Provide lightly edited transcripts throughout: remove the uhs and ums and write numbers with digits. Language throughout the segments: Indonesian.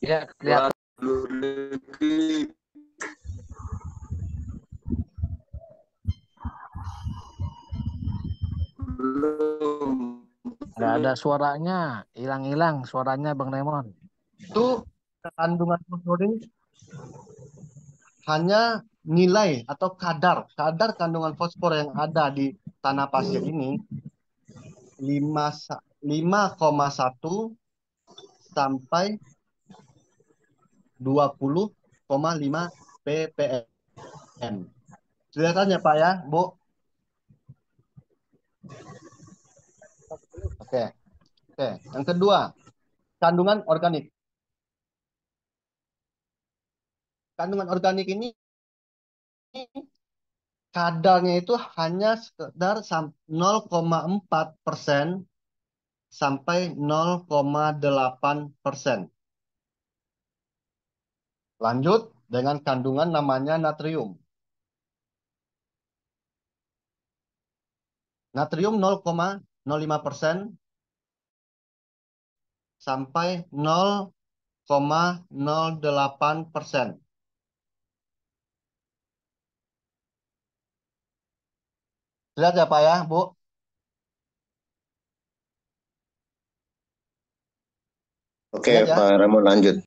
Ya, kelihatan. Nggak ada suaranya. Hilang-hilang suaranya Bang Raymond. Itu kandungan fosfor ini hanya nilai atau kadar kandungan fosfor yang ada di tanah pasir ini 5,1 sampai 20,5 ppm. Kelihatannya Pak ya, Bu? Oke, oke. Yang kedua, kandungan organik. Kandungan organik ini kadarnya itu hanya sekedar 0,4% sampai 0,8%. Lanjut dengan kandungan namanya natrium. Natrium 0,05% sampai 0,08%. Lihat ya Pak ya, Bu. Oke, Lihat ya. Pak Ramon lanjut.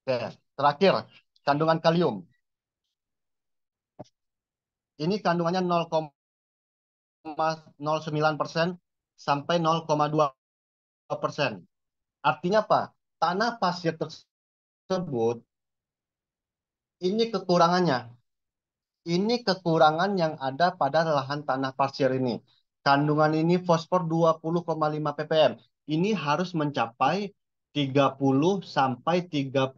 Oke. Terakhir, kandungan kalium. Ini kandungannya 0,09% sampai 0,2%. Artinya apa? Tanah pasir tersebut ini kekurangannya. Ini kekurangan yang ada pada lahan tanah pasir ini. Kandungan ini fosfor 20,5 ppm. Ini harus mencapai 30 sampai 36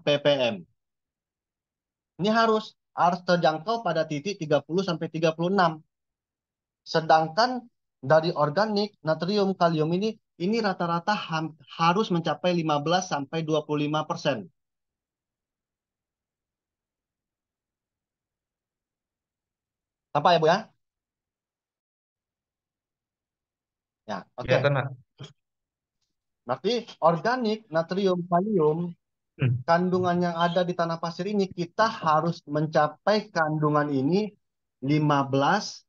ppm. Ini harus terjangkau pada titik 30 sampai 36. Sedangkan dari organik, natrium, kalium ini rata-rata harus mencapai 15 sampai 25%. Apa ya, Bu ya? Ya, oke. Kelihatan, Pak. Berarti organik, natrium, kalium, kandungan yang ada di tanah pasir ini kita harus mencapai kandungan ini 15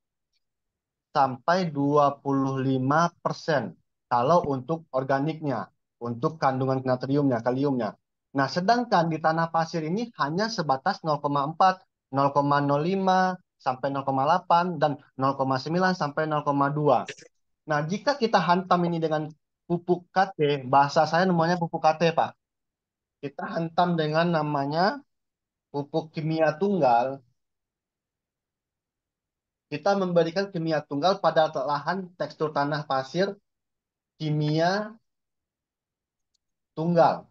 sampai 25% kalau untuk organiknya, untuk kandungan natriumnya, kaliumnya. Nah, sedangkan di tanah pasir ini hanya sebatas 0,4, 0,05 sampai 0,8 dan 0,9 sampai 0,2. Nah, jika kita hantam ini dengan pupuk KT, bahasa saya namanya pupuk KT, Pak. Kita hantam dengan namanya pupuk kimia tunggal. Kita memberikan kimia tunggal pada lahan tekstur tanah pasir kimia tunggal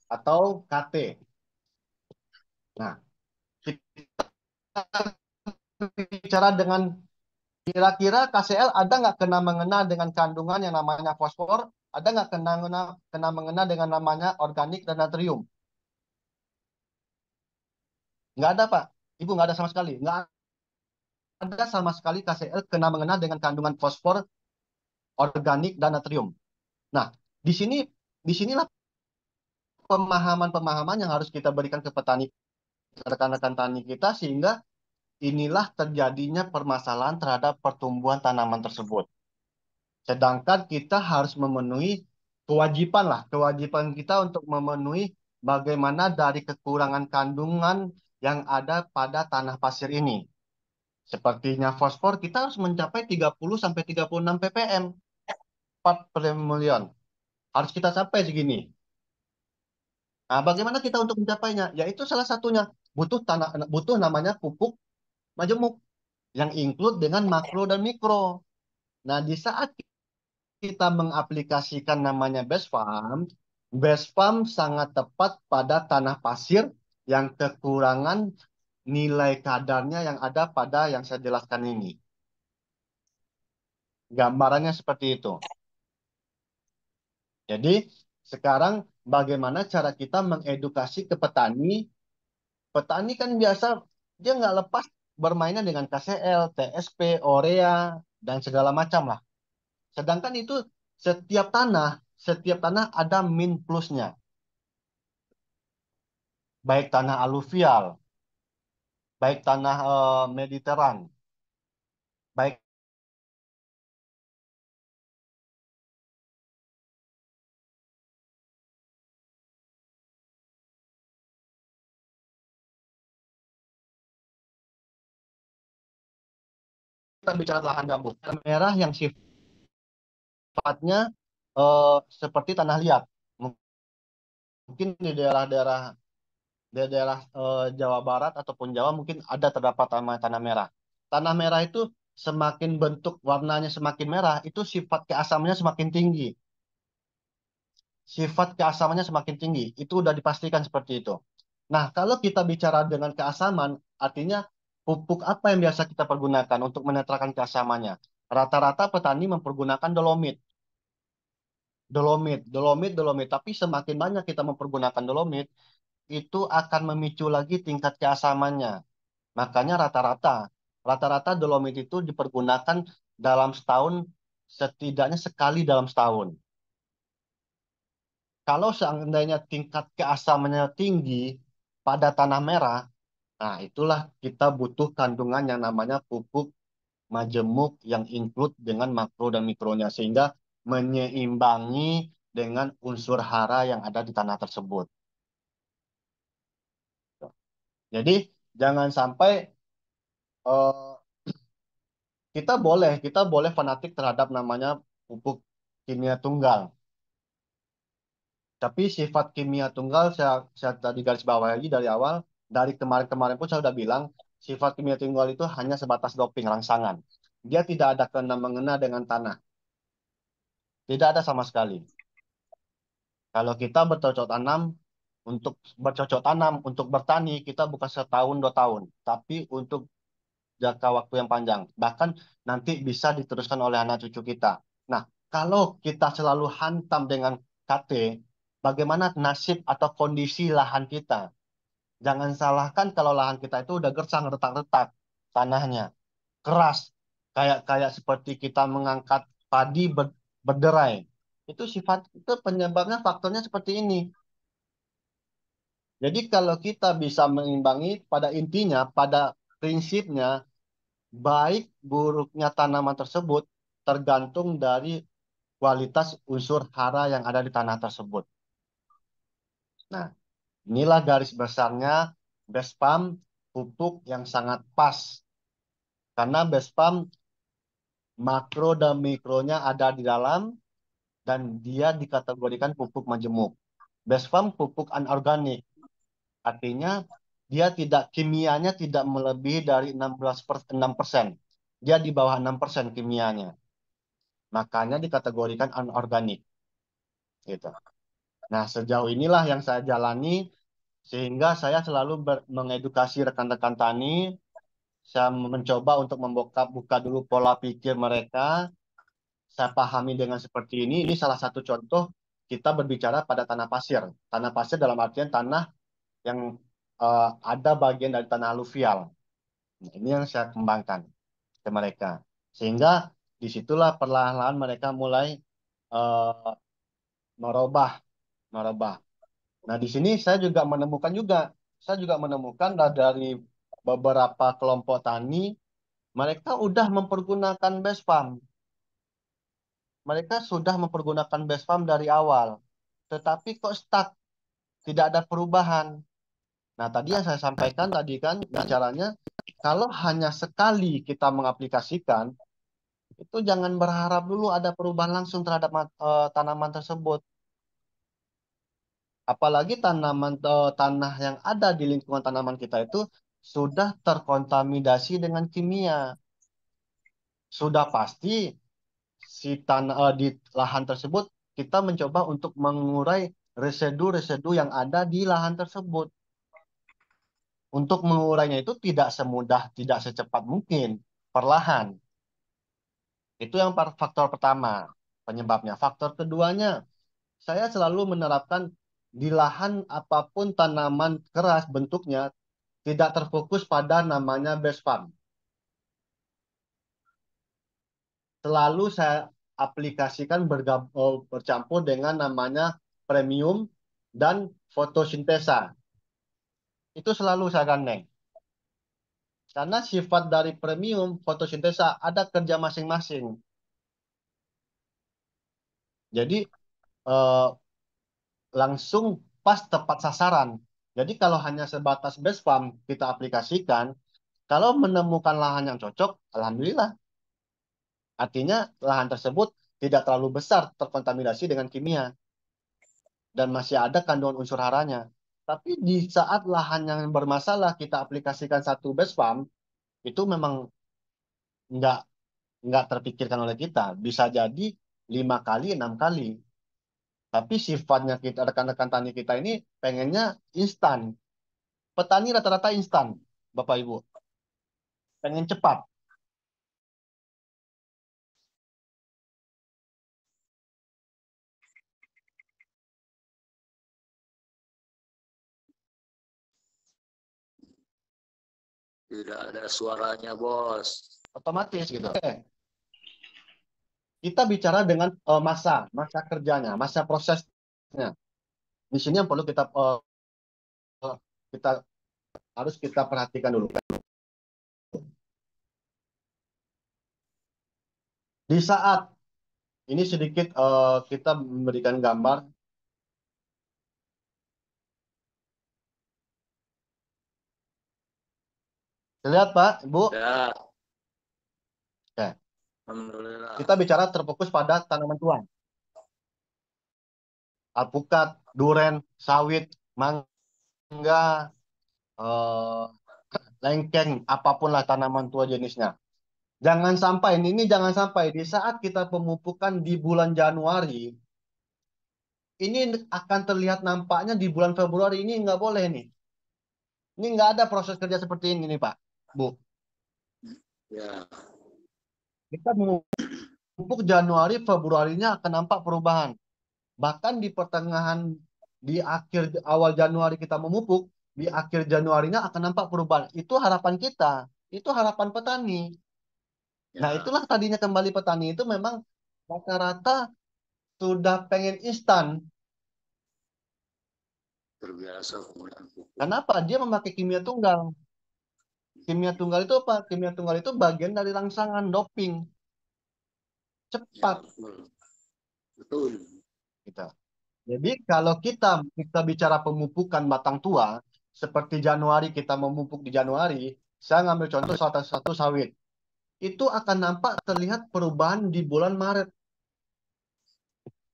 atau KT. Nah, kita bicara dengan kira-kira KCL ada nggak kena mengena dengan kandungan yang namanya fosfor? Ada nggak kena mengena dengan namanya organik dan natrium? Nggak ada, Pak. Ibu nggak ada sama sekali. Nggak ada sama sekali KCL kena mengena dengan kandungan fosfor, organik, dan natrium. Nah, di sini disinilah pemahaman-pemahaman yang harus kita berikan ke petani, rekan-rekan tani kita, sehingga inilah terjadinya permasalahan terhadap pertumbuhan tanaman tersebut. Sedangkan kita harus memenuhi kewajiban kita untuk memenuhi bagaimana dari kekurangan kandungan yang ada pada tanah pasir ini. Sepertinya fosfor kita harus mencapai 30 sampai 36 ppm, part per million. Harus kita capai segini. Nah, bagaimana kita untuk mencapainya? Yaitu salah satunya butuh namanya pupuk majemuk yang include dengan makro dan mikro. Nah, di saat kita mengaplikasikan namanya best farm sangat tepat pada tanah pasir yang kekurangan nilai kadarnya yang ada pada yang saya jelaskan ini. Gambarannya seperti itu. Jadi, sekarang bagaimana cara kita mengedukasi ke petani? Petani kan biasa dia nggak lepas bermainnya dengan KCL, TSP, Orea, dan segala macam lah. Sedangkan itu setiap tanah setiap tanah ada min plusnya. Baik tanah aluvial, baik tanah Mediteran, baik kita bicara lahan gambut. Tanah merah yang sifatnya seperti tanah liat. Mungkin di daerah Jawa Barat ataupun Jawa mungkin ada terdapat tanah merah. Tanah merah itu semakin bentuk warnanya semakin merah, itu sifat keasamannya semakin tinggi. Sifat keasamannya semakin tinggi. Itu udah dipastikan seperti itu. Nah, kalau kita bicara dengan keasaman, artinya pupuk apa yang biasa kita pergunakan untuk menetralkan keasamannya? Rata-rata petani mempergunakan dolomit. Dolomit. Tapi semakin banyak kita mempergunakan dolomit, itu akan memicu lagi tingkat keasamannya. Makanya rata-rata dolomit itu dipergunakan dalam setahun setidaknya sekali dalam setahun. Kalau seandainya tingkat keasamannya tinggi pada tanah merah, nah itulah kita butuh kandungan yang namanya pupuk majemuk yang include dengan makro dan mikronya sehingga menyeimbangi dengan unsur hara yang ada di tanah tersebut. Jadi jangan sampai eh, kita boleh fanatik terhadap namanya pupuk kimia tunggal. Tapi sifat kimia tunggal saya tadi garis bawahi dari awal, dari kemarin-kemarin pun saya sudah bilang, sifat kimia tunggal itu hanya sebatas doping rangsangan. Dia tidak ada kena-mengena dengan tanah. Tidak ada sama sekali. Kalau kita bercocok tanam untuk bertani, kita bukan setahun 2 tahun, tapi untuk jangka waktu yang panjang. Bahkan nanti bisa diteruskan oleh anak cucu kita. Nah, kalau kita selalu hantam dengan KT, bagaimana nasib atau kondisi lahan kita? Jangan salahkan kalau lahan kita itu udah gersang, retak-retak tanahnya, keras, kayak kayak seperti kita mengangkat padi berderai. Itu penyebabnya faktornya seperti ini. Jadi kalau kita bisa mengimbangi pada intinya, pada prinsipnya, baik buruknya tanaman tersebut tergantung dari kualitas unsur hara yang ada di tanah tersebut. Nah, inilah garis besarnya best pump pupuk yang sangat pas. Karena best pump makro dan mikronya ada di dalam dan dia dikategorikan pupuk majemuk. Best pump pupuk anorganik. Artinya dia tidak kimianya tidak melebihi dari 6%. Dia di bawah 6% kimianya. Makanya dikategorikan anorganik gitu. Nah, sejauh inilah yang saya jalani sehingga saya selalu mengedukasi rekan-rekan tani. Saya mencoba untuk buka dulu pola pikir mereka. Saya pahami dengan seperti ini. Ini salah satu contoh kita berbicara pada tanah pasir. Tanah pasir dalam artian tanah yang ada bagian dari tanah aluvial. Nah, ini yang saya kembangkan ke mereka. Sehingga disitulah perlahan-lahan mereka mulai eh, merubah, merubah. Nah, di sini saya juga menemukan dari beberapa kelompok tani, mereka udah mempergunakan best farm. Mereka sudah mempergunakan best farm dari awal. Tetapi kok stuck, tidak ada perubahan. Nah, tadi yang saya sampaikan tadi kan bicaranya, kalau hanya sekali kita mengaplikasikan, itu jangan berharap dulu ada perubahan langsung terhadap tanaman tersebut. Apalagi tanah yang ada di lingkungan tanaman kita itu sudah terkontaminasi dengan kimia. Sudah pasti di lahan tersebut kita mencoba untuk mengurai residu-residu yang ada di lahan tersebut. Untuk mengurainya itu tidak semudah, tidak secepat mungkin, perlahan. Itu yang faktor pertama penyebabnya. Faktor keduanya, saya selalu menerapkan di lahan apapun tanaman keras bentuknya tidak terfokus pada namanya best farm. Selalu aplikasikan bercampur dengan namanya premium dan fotosintesa. Itu selalu saya gandeng. Karena sifat dari premium fotosintesa ada kerja masing-masing. Jadi eh, langsung pas tepat sasaran. Jadi kalau hanya sebatas base farm kita aplikasikan, kalau menemukan lahan yang cocok, alhamdulillah. Artinya lahan tersebut tidak terlalu besar terkontaminasi dengan kimia dan masih ada kandungan unsur haranya. Tapi di saat lahan yang bermasalah kita aplikasikan satu base farm, itu memang nggak nggak terpikirkan oleh kita. Bisa jadi 5 kali, 6 kali. Tapi sifatnya kita rekan-rekan tani kita ini pengennya instan. Petani rata-rata instan, Bapak Ibu. Pengen cepat. Tidak ada suaranya, Bos. Otomatis gitu. Oke. Kita bicara dengan masa kerjanya, masa prosesnya. Di sini yang perlu kita harus kita perhatikan dulu. Di saat ini sedikit kita memberikan gambar. Lihat Pak, Ibu. Ya, Oke. alhamdulillah. Kita bicara terfokus pada tanaman tuan. Alpukat, duren, sawit, mangga, eh, lengkeng, apapun lah tanaman tua jenisnya. Jangan sampai, ini jangan sampai di saat kita pemupukan di bulan Januari, ini akan terlihat nampaknya di bulan Februari ini nggak boleh nih. Ini nggak ada proses kerja seperti ini nih Pak, Bu. Ya, Kita memupuk Januari, Februarinya akan nampak perubahan. Bahkan di pertengahan, di akhir awal Januari kita memupuk, di akhir Januarinya akan nampak perubahan. Itu harapan kita, itu harapan petani. Nah, ya, itulah tadinya kembali petani itu memang rata-rata sudah pengen instan. terbiasa kemudian pupuk. Kenapa? Dia memakai kimia tunggal. Kimia tunggal itu apa? Kimia tunggal itu bagian dari rangsangan doping. Ya, Cepat betul. Betul. kita. Jadi kalau kita bicara pemupukan batang tua, seperti Januari kita memupuk di Januari, saya ngambil contoh satu sawit. Itu akan nampak terlihat perubahan di bulan Maret.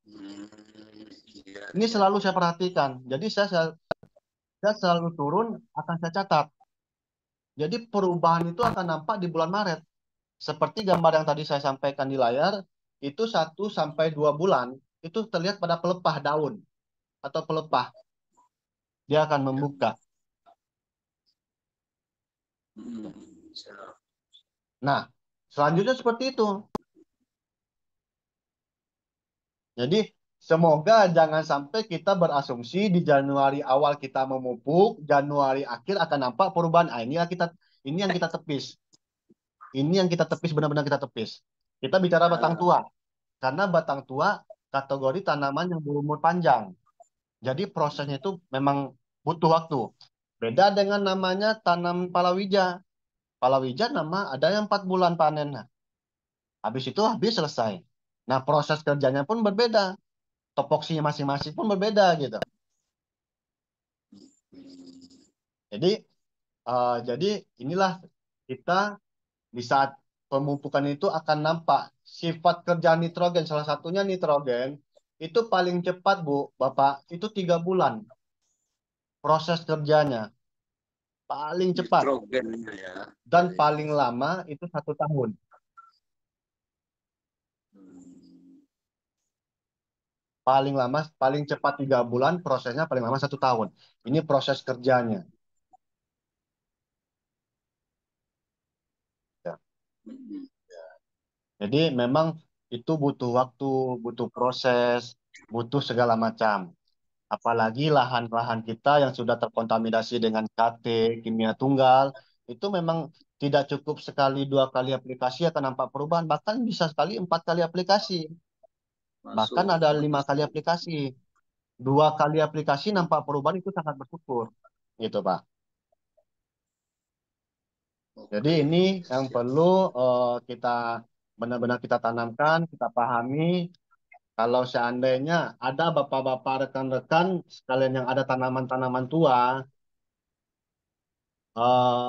Hmm, iya, Ini iya. selalu saya perhatikan. Jadi saya selalu turun akan saya catat. Jadi perubahan itu akan nampak di bulan Maret. Seperti gambar yang tadi saya sampaikan di layar, itu 1 sampai 2 bulan itu terlihat pada pelepah daun atau pelepah. Dia akan membuka. Hmm, siap. Nah, selanjutnya seperti itu. Jadi semoga jangan sampai kita berasumsi di Januari awal kita memupuk, Januari akhir akan nampak perubahan. Ah, ini yang kita tepis. Ini yang kita tepis, benar-benar kita tepis. Kita bicara batang tua. Karena batang tua kategori tanaman yang berumur panjang. Jadi prosesnya itu memang butuh waktu. Beda dengan namanya tanam palawija. Palawija ada yang 4 bulan panen. Nah, habis itu habis selesai. Nah, proses kerjanya pun berbeda. Topoksinya masing-masing pun berbeda gitu. Jadi inilah kita di saat pemupukan itu akan nampak sifat kerja nitrogen. Salah satunya nitrogen itu paling cepat Bu, Bapak, itu 3 bulan proses kerjanya. Paling cepat. Nitrogennya ya. Dan Ya, ya. paling lama itu 1 tahun. Hmm, Paling lama, paling cepat 3 bulan, prosesnya paling lama 1 tahun. Ini proses kerjanya. Ya. hmm, Jadi memang itu butuh waktu, butuh proses, butuh segala macam. Apalagi lahan-lahan kita yang sudah terkontaminasi dengan KT, kimia tunggal, itu memang Tidak cukup sekali 2 kali aplikasi akan nampak perubahan, bahkan bisa sekali 4 kali aplikasi, bahkan Masuk ada 5 kali konsisten. aplikasi. 2 kali aplikasi nampak perubahan itu sangat bersyukur, gitu Pak. Jadi Oke, ini yang siap. perlu kita benar-benar kita tanamkan, kita pahami. Kalau seandainya ada bapak-bapak rekan-rekan sekalian yang ada tanaman-tanaman tua, eh,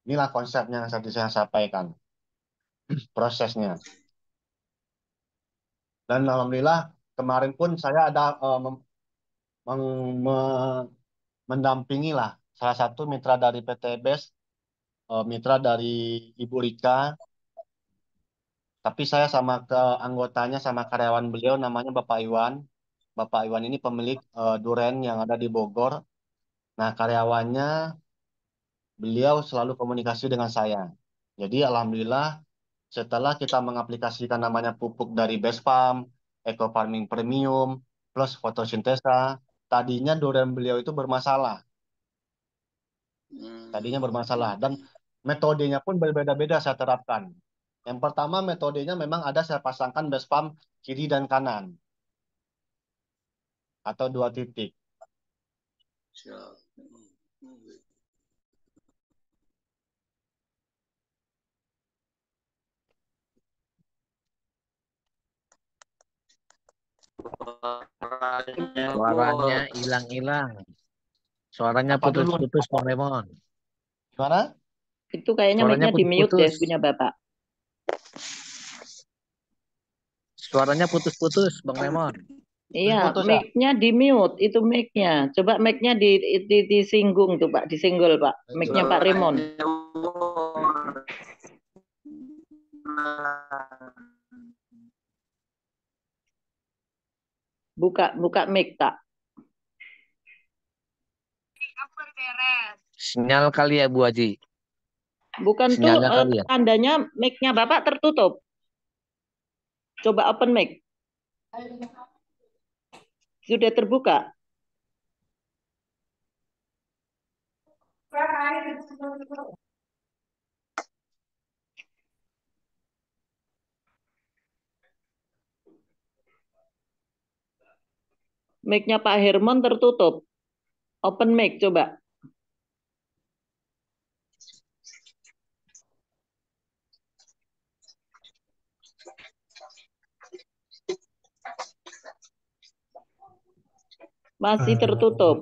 inilah konsepnya yang tadi saya sampaikan, prosesnya. Dan alhamdulillah kemarin pun saya ada meng- me- mendampingi lah salah satu mitra dari PT BES, mitra dari Ibu Rika. Tapi saya sama ke anggotanya sama karyawan beliau namanya Bapak Iwan. Bapak Iwan ini pemilik Duren yang ada di Bogor. Nah, karyawannya beliau selalu komunikasi dengan saya. Jadi alhamdulillah setelah kita mengaplikasikan namanya pupuk dari Bespam, Eco Farming Premium, plus fotosintesa, tadinya Duren beliau itu bermasalah. Tadinya bermasalah dan metodenya pun berbeda-beda saya terapkan. Yang pertama metodenya memang ada saya pasangkan Bespam kiri dan kanan atau 2 titik. Siap. Suaranya Suaranya bos. hilang-hilang. Suaranya Apa dulu nih? putus-putus Bang Remon. Gimana? Itu kayaknya Suaranya mic-nya di mute deh putus-putus. punya Bapak. Suaranya putus-putus Bang Remon. Iya, Putus ya? mic-nya di mute, itu mic-nya. Coba mic-nya disinggung tuh Pak, disenggol Pak. Mic-nya Pak Remon. Suaranya bos. Buka mic tak. Sinyal kali ya Bu Haji. Bukan tuh Sinyalnya kali ya. tandanya mic-nya Bapak tertutup. Coba open mic. Sudah terbuka. Mic-nya Pak Hermon tertutup. Open mic coba. Masih tertutup.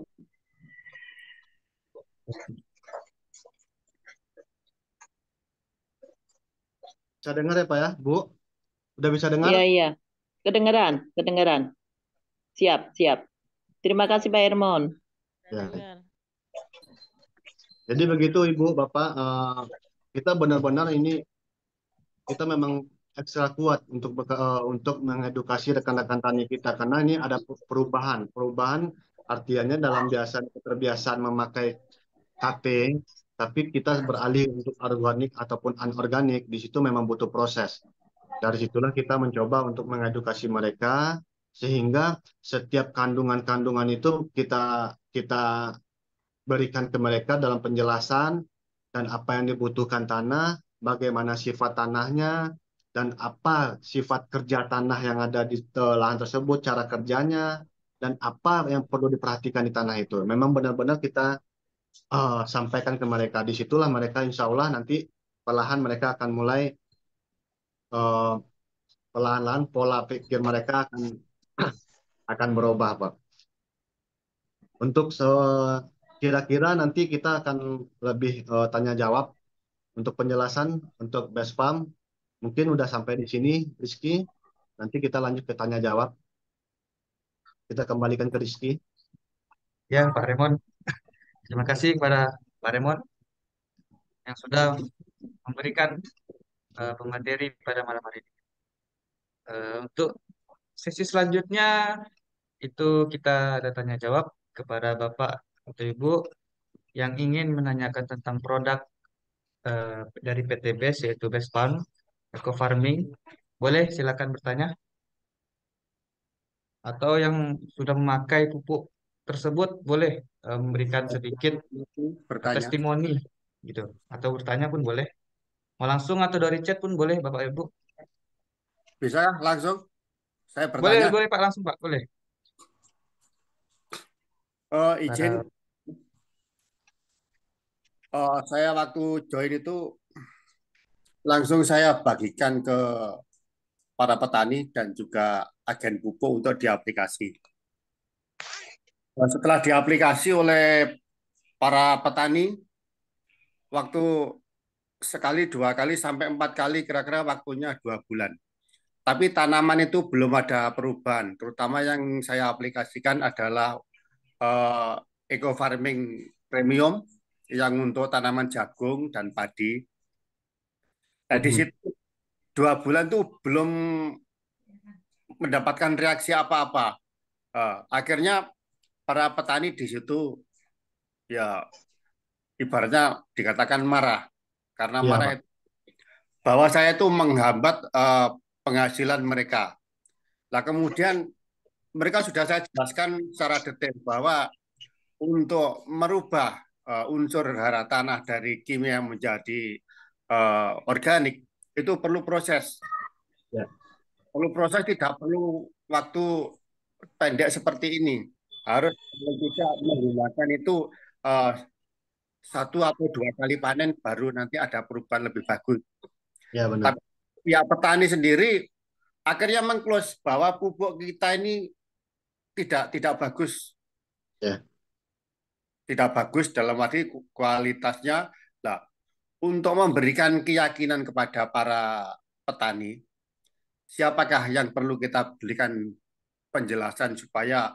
Bisa dengar ya Pak ya, Bu? Udah bisa dengar? Iya, iya. Kedengeran. Siap. Terima kasih Pak Hermon. Ya. Jadi begitu Ibu, Bapak, kita benar-benar ini kita memang ekstra kuat untuk mengedukasi rekan-rekan tani kita karena ini ada perubahan. Perubahan artinya dalam keterbiasaan memakai KT, tapi kita beralih untuk organik ataupun anorganik, di situ memang butuh proses. Dari situlah kita mencoba untuk mengedukasi mereka sehingga setiap kandungan-kandungan itu kita kita berikan ke mereka dalam penjelasan dan apa yang dibutuhkan tanah, bagaimana sifat tanahnya, dan apa sifat kerja tanah yang ada di lahan tersebut, cara kerjanya, dan apa yang perlu diperhatikan di tanah itu. Memang benar-benar kita sampaikan ke mereka. Disitulah mereka insya Allah nanti perlahan mereka akan mulai eh, perlahan-lahan pola pikir mereka akan berubah, Pak. Untuk kira-kira nanti kita akan lebih tanya jawab untuk penjelasan untuk Best Farm. Mungkin udah sampai di sini, Rizky. Nanti kita lanjut ke tanya jawab. Kita kembalikan ke Rizky. Ya, Pak Remon. Terima kasih kepada Pak Remon yang sudah memberikan pemateri pada malam hari ini. Untuk sesi selanjutnya itu kita ada tanya jawab kepada Bapak atau Ibu yang ingin menanyakan tentang produk dari PT BES yaitu BES Farm, Eco Farming. Boleh silakan bertanya atau yang sudah memakai pupuk tersebut boleh memberikan sedikit Bertanya. testimoni gitu. Atau bertanya pun boleh. Mau langsung atau dari chat pun boleh, Bapak Ibu. Bisa langsung saya Boleh, bertanya. boleh Pak, langsung Pak, boleh. Izin, Para- saya waktu join itu langsung saya bagikan ke para petani dan juga agen pupuk untuk diaplikasi. Setelah diaplikasi oleh para petani, waktu sekali, dua kali, sampai empat kali, kira-kira waktunya 2 bulan. Tapi tanaman itu belum ada perubahan. Terutama yang saya aplikasikan adalah eh, eco farming premium yang untuk tanaman jagung dan padi. Nah, di Mhm. situ 2 bulan tuh belum mendapatkan reaksi apa-apa. Akhirnya para petani di situ ya ibaratnya dikatakan marah karena Iya, marah Pak. itu bahwa saya itu menghambat penghasilan mereka. Nah, kemudian mereka sudah saya jelaskan secara detail bahwa untuk merubah unsur hara tanah dari kimia menjadi organik itu perlu proses. Ya. Perlu proses, tidak perlu waktu pendek seperti ini. Harus kalau tidak menggunakan itu eh, 1 atau 2 kali panen baru nanti ada perubahan lebih bagus. Ya, benar. Tapi pihak petani sendiri akhirnya mengklose bahwa pupuk kita ini tidak bagus, Ya. tidak bagus dalam arti kualitasnya. Nah, untuk memberikan keyakinan kepada para petani, siapakah yang perlu kita berikan penjelasan supaya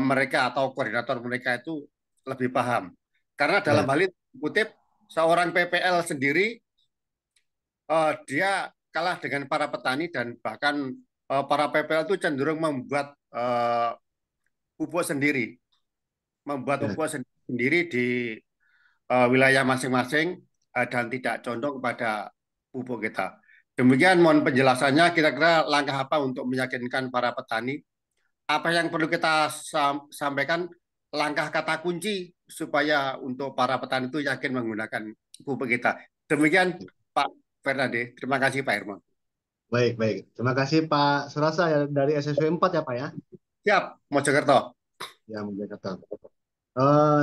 mereka atau koordinator mereka itu lebih paham. Karena dalam Ya. hal ini kutip seorang PPL sendiri dia kalah dengan para petani dan bahkan para PPL itu cenderung membuat pupuk sendiri, Ya. sendiri di wilayah masing-masing dan tidak condong kepada pupuk kita. Demikian mohon penjelasannya, kira-kira langkah apa untuk meyakinkan para petani, apa yang perlu kita sampaikan, langkah kata kunci supaya untuk para petani itu yakin menggunakan pupuk kita. Demikian Pak Fernande, terima kasih Pak Herman. Baik, baik. Terima kasih Pak Surasa ya, dari SSW 4 ya, Pak ya. Siap, Mojokerto. Ya, Mojokerto.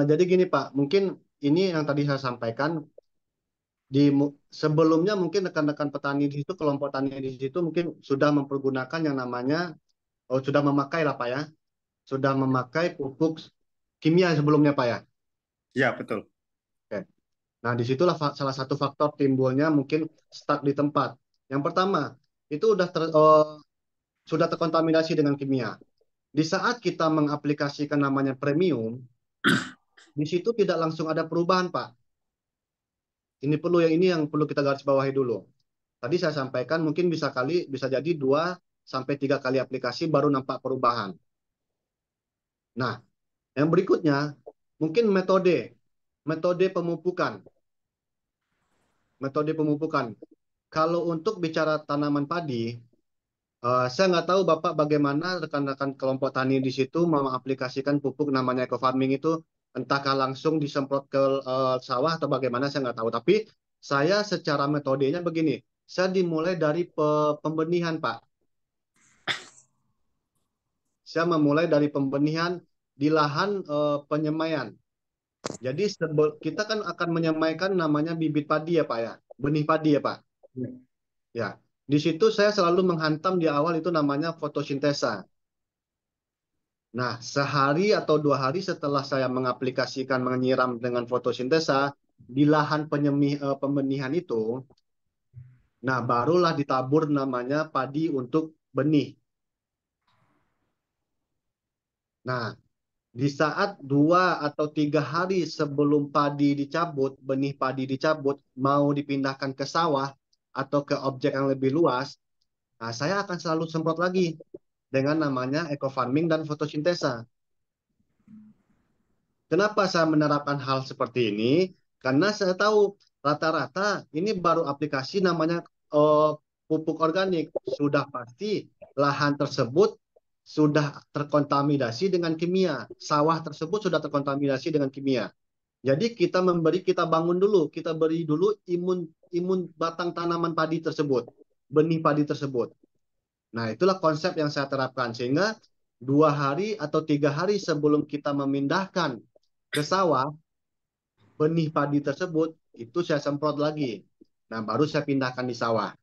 Jadi gini Pak, mungkin ini yang tadi saya sampaikan sebelumnya mungkin rekan-rekan petani di situ, kelompok tani di situ mungkin sudah mempergunakan yang namanya, sudah memakai lah Pak ya, sudah memakai pupuk kimia sebelumnya Pak ya. Ya, betul. Oke. Nah, disitulah salah satu faktor timbulnya mungkin stuck di tempat. Yang pertama, itu sudah terkontaminasi dengan kimia. Di saat kita mengaplikasikan namanya premium, di situ tidak langsung ada perubahan, Pak. Ini yang perlu kita garis bawahi dulu. Tadi saya sampaikan mungkin bisa jadi 2 sampai 3 kali aplikasi baru nampak perubahan. Nah, yang berikutnya mungkin metode pemupukan. Metode pemupukan. Kalau untuk bicara tanaman padi, saya nggak tahu Bapak bagaimana rekan-rekan kelompok tani di situ mengaplikasikan pupuk namanya eco farming itu, entahkah langsung disemprot ke sawah atau bagaimana saya nggak tahu. Tapi saya secara metodenya begini, saya dimulai dari pembenihan Pak. Saya memulai dari pembenihan di lahan penyemaian. Jadi kita kan akan menyemaikan namanya bibit padi ya Pak ya, benih padi ya Pak. Ya, di situ saya selalu menghantam di awal itu namanya fotosintesa. Nah, sehari atau 2 hari setelah saya mengaplikasikan menyiram dengan fotosintesa di lahan pembenihan itu, nah barulah ditabur namanya padi untuk benih. Nah, di saat 2 atau 3 hari sebelum padi dicabut, benih padi dicabut, mau dipindahkan ke sawah atau ke objek yang lebih luas, nah saya akan selalu semprot lagi dengan namanya eco farming dan fotosintesa. Kenapa saya menerapkan hal seperti ini? Karena saya tahu rata-rata ini baru aplikasi namanya pupuk organik. Sudah pasti lahan tersebut sudah terkontaminasi dengan kimia. Sawah tersebut sudah terkontaminasi dengan kimia. Jadi kita bangun dulu, kita beri dulu imun batang tanaman padi tersebut, benih padi tersebut. Nah, itulah konsep yang saya terapkan sehingga 2 hari atau 3 hari sebelum kita memindahkan ke sawah, benih padi tersebut itu saya semprot lagi. Nah, baru saya pindahkan di sawah.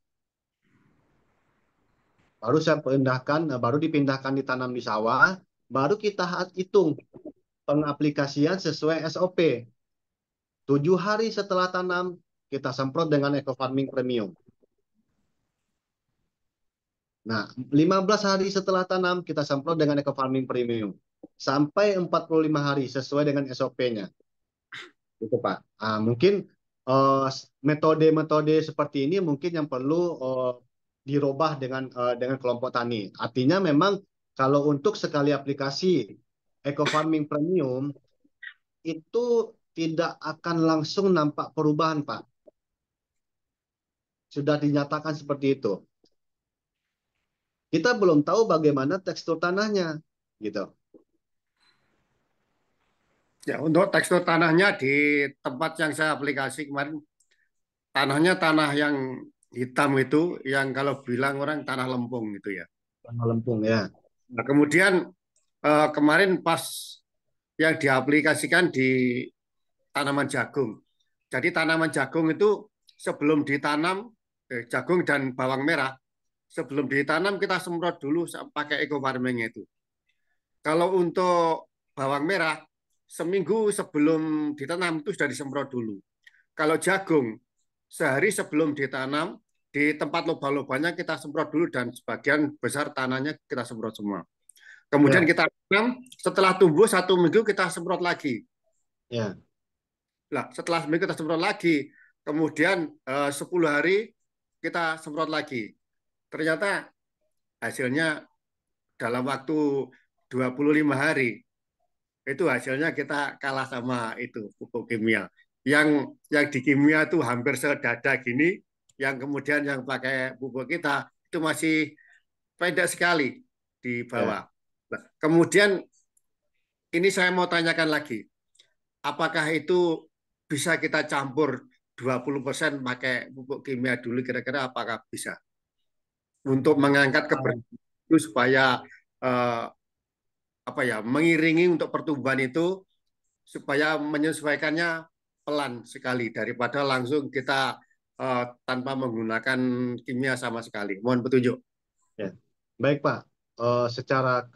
Baru dipindahkan ditanam di sawah, baru kita hitung pengaplikasian sesuai SOP. 7 hari setelah tanam, kita semprot dengan Eco Farming Premium. Nah, 15 hari setelah tanam, kita semprot dengan Eco Farming Premium. Sampai 45 hari sesuai dengan SOP-nya. Gitu, Pak. Mungkin metode-metode seperti ini mungkin yang perlu dirubah dengan kelompok tani. Artinya memang kalau untuk sekali aplikasi Eco Farming Premium, itu tidak akan langsung nampak perubahan, Pak. Sudah dinyatakan seperti itu. Kita belum tahu bagaimana tekstur tanahnya, gitu. Ya, untuk tekstur tanahnya di tempat yang saya aplikasi kemarin, tanahnya tanah yang hitam itu, yang kalau bilang orang tanah lempung gitu ya. Tanah lempung ya. Nah, kemudian kemarin pas yang diaplikasikan di tanaman jagung. Jadi tanaman jagung itu sebelum ditanam, jagung dan bawang merah, sebelum ditanam kita semprot dulu pakai eco farming itu. Kalau untuk bawang merah, seminggu sebelum ditanam itu sudah disemprot dulu. Kalau jagung, sehari sebelum ditanam, di tempat lubang-lubangnya kita semprot dulu dan sebagian besar tanahnya kita semprot semua. Kemudian Ya. kita tanam, setelah tumbuh 1 minggu kita semprot lagi. Ya. Nah, setelah seminggu kita semprot lagi, kemudian 10 hari kita semprot lagi. Ternyata hasilnya dalam waktu 25 hari itu hasilnya kita kalah sama itu pupuk kimia. Yang di kimia itu hampir sedada gini, yang kemudian yang pakai pupuk kita itu masih pendek sekali di bawah. Nah, kemudian ini saya mau tanyakan lagi, apakah itu bisa kita campur 20% pakai pupuk kimia dulu, kira-kira apakah bisa untuk mengangkat keberhasilan itu supaya mengiringi untuk pertumbuhan itu supaya menyesuaikannya pelan sekali daripada langsung kita tanpa menggunakan kimia sama sekali. Mohon petunjuk. Ya. Baik, Pak. Secara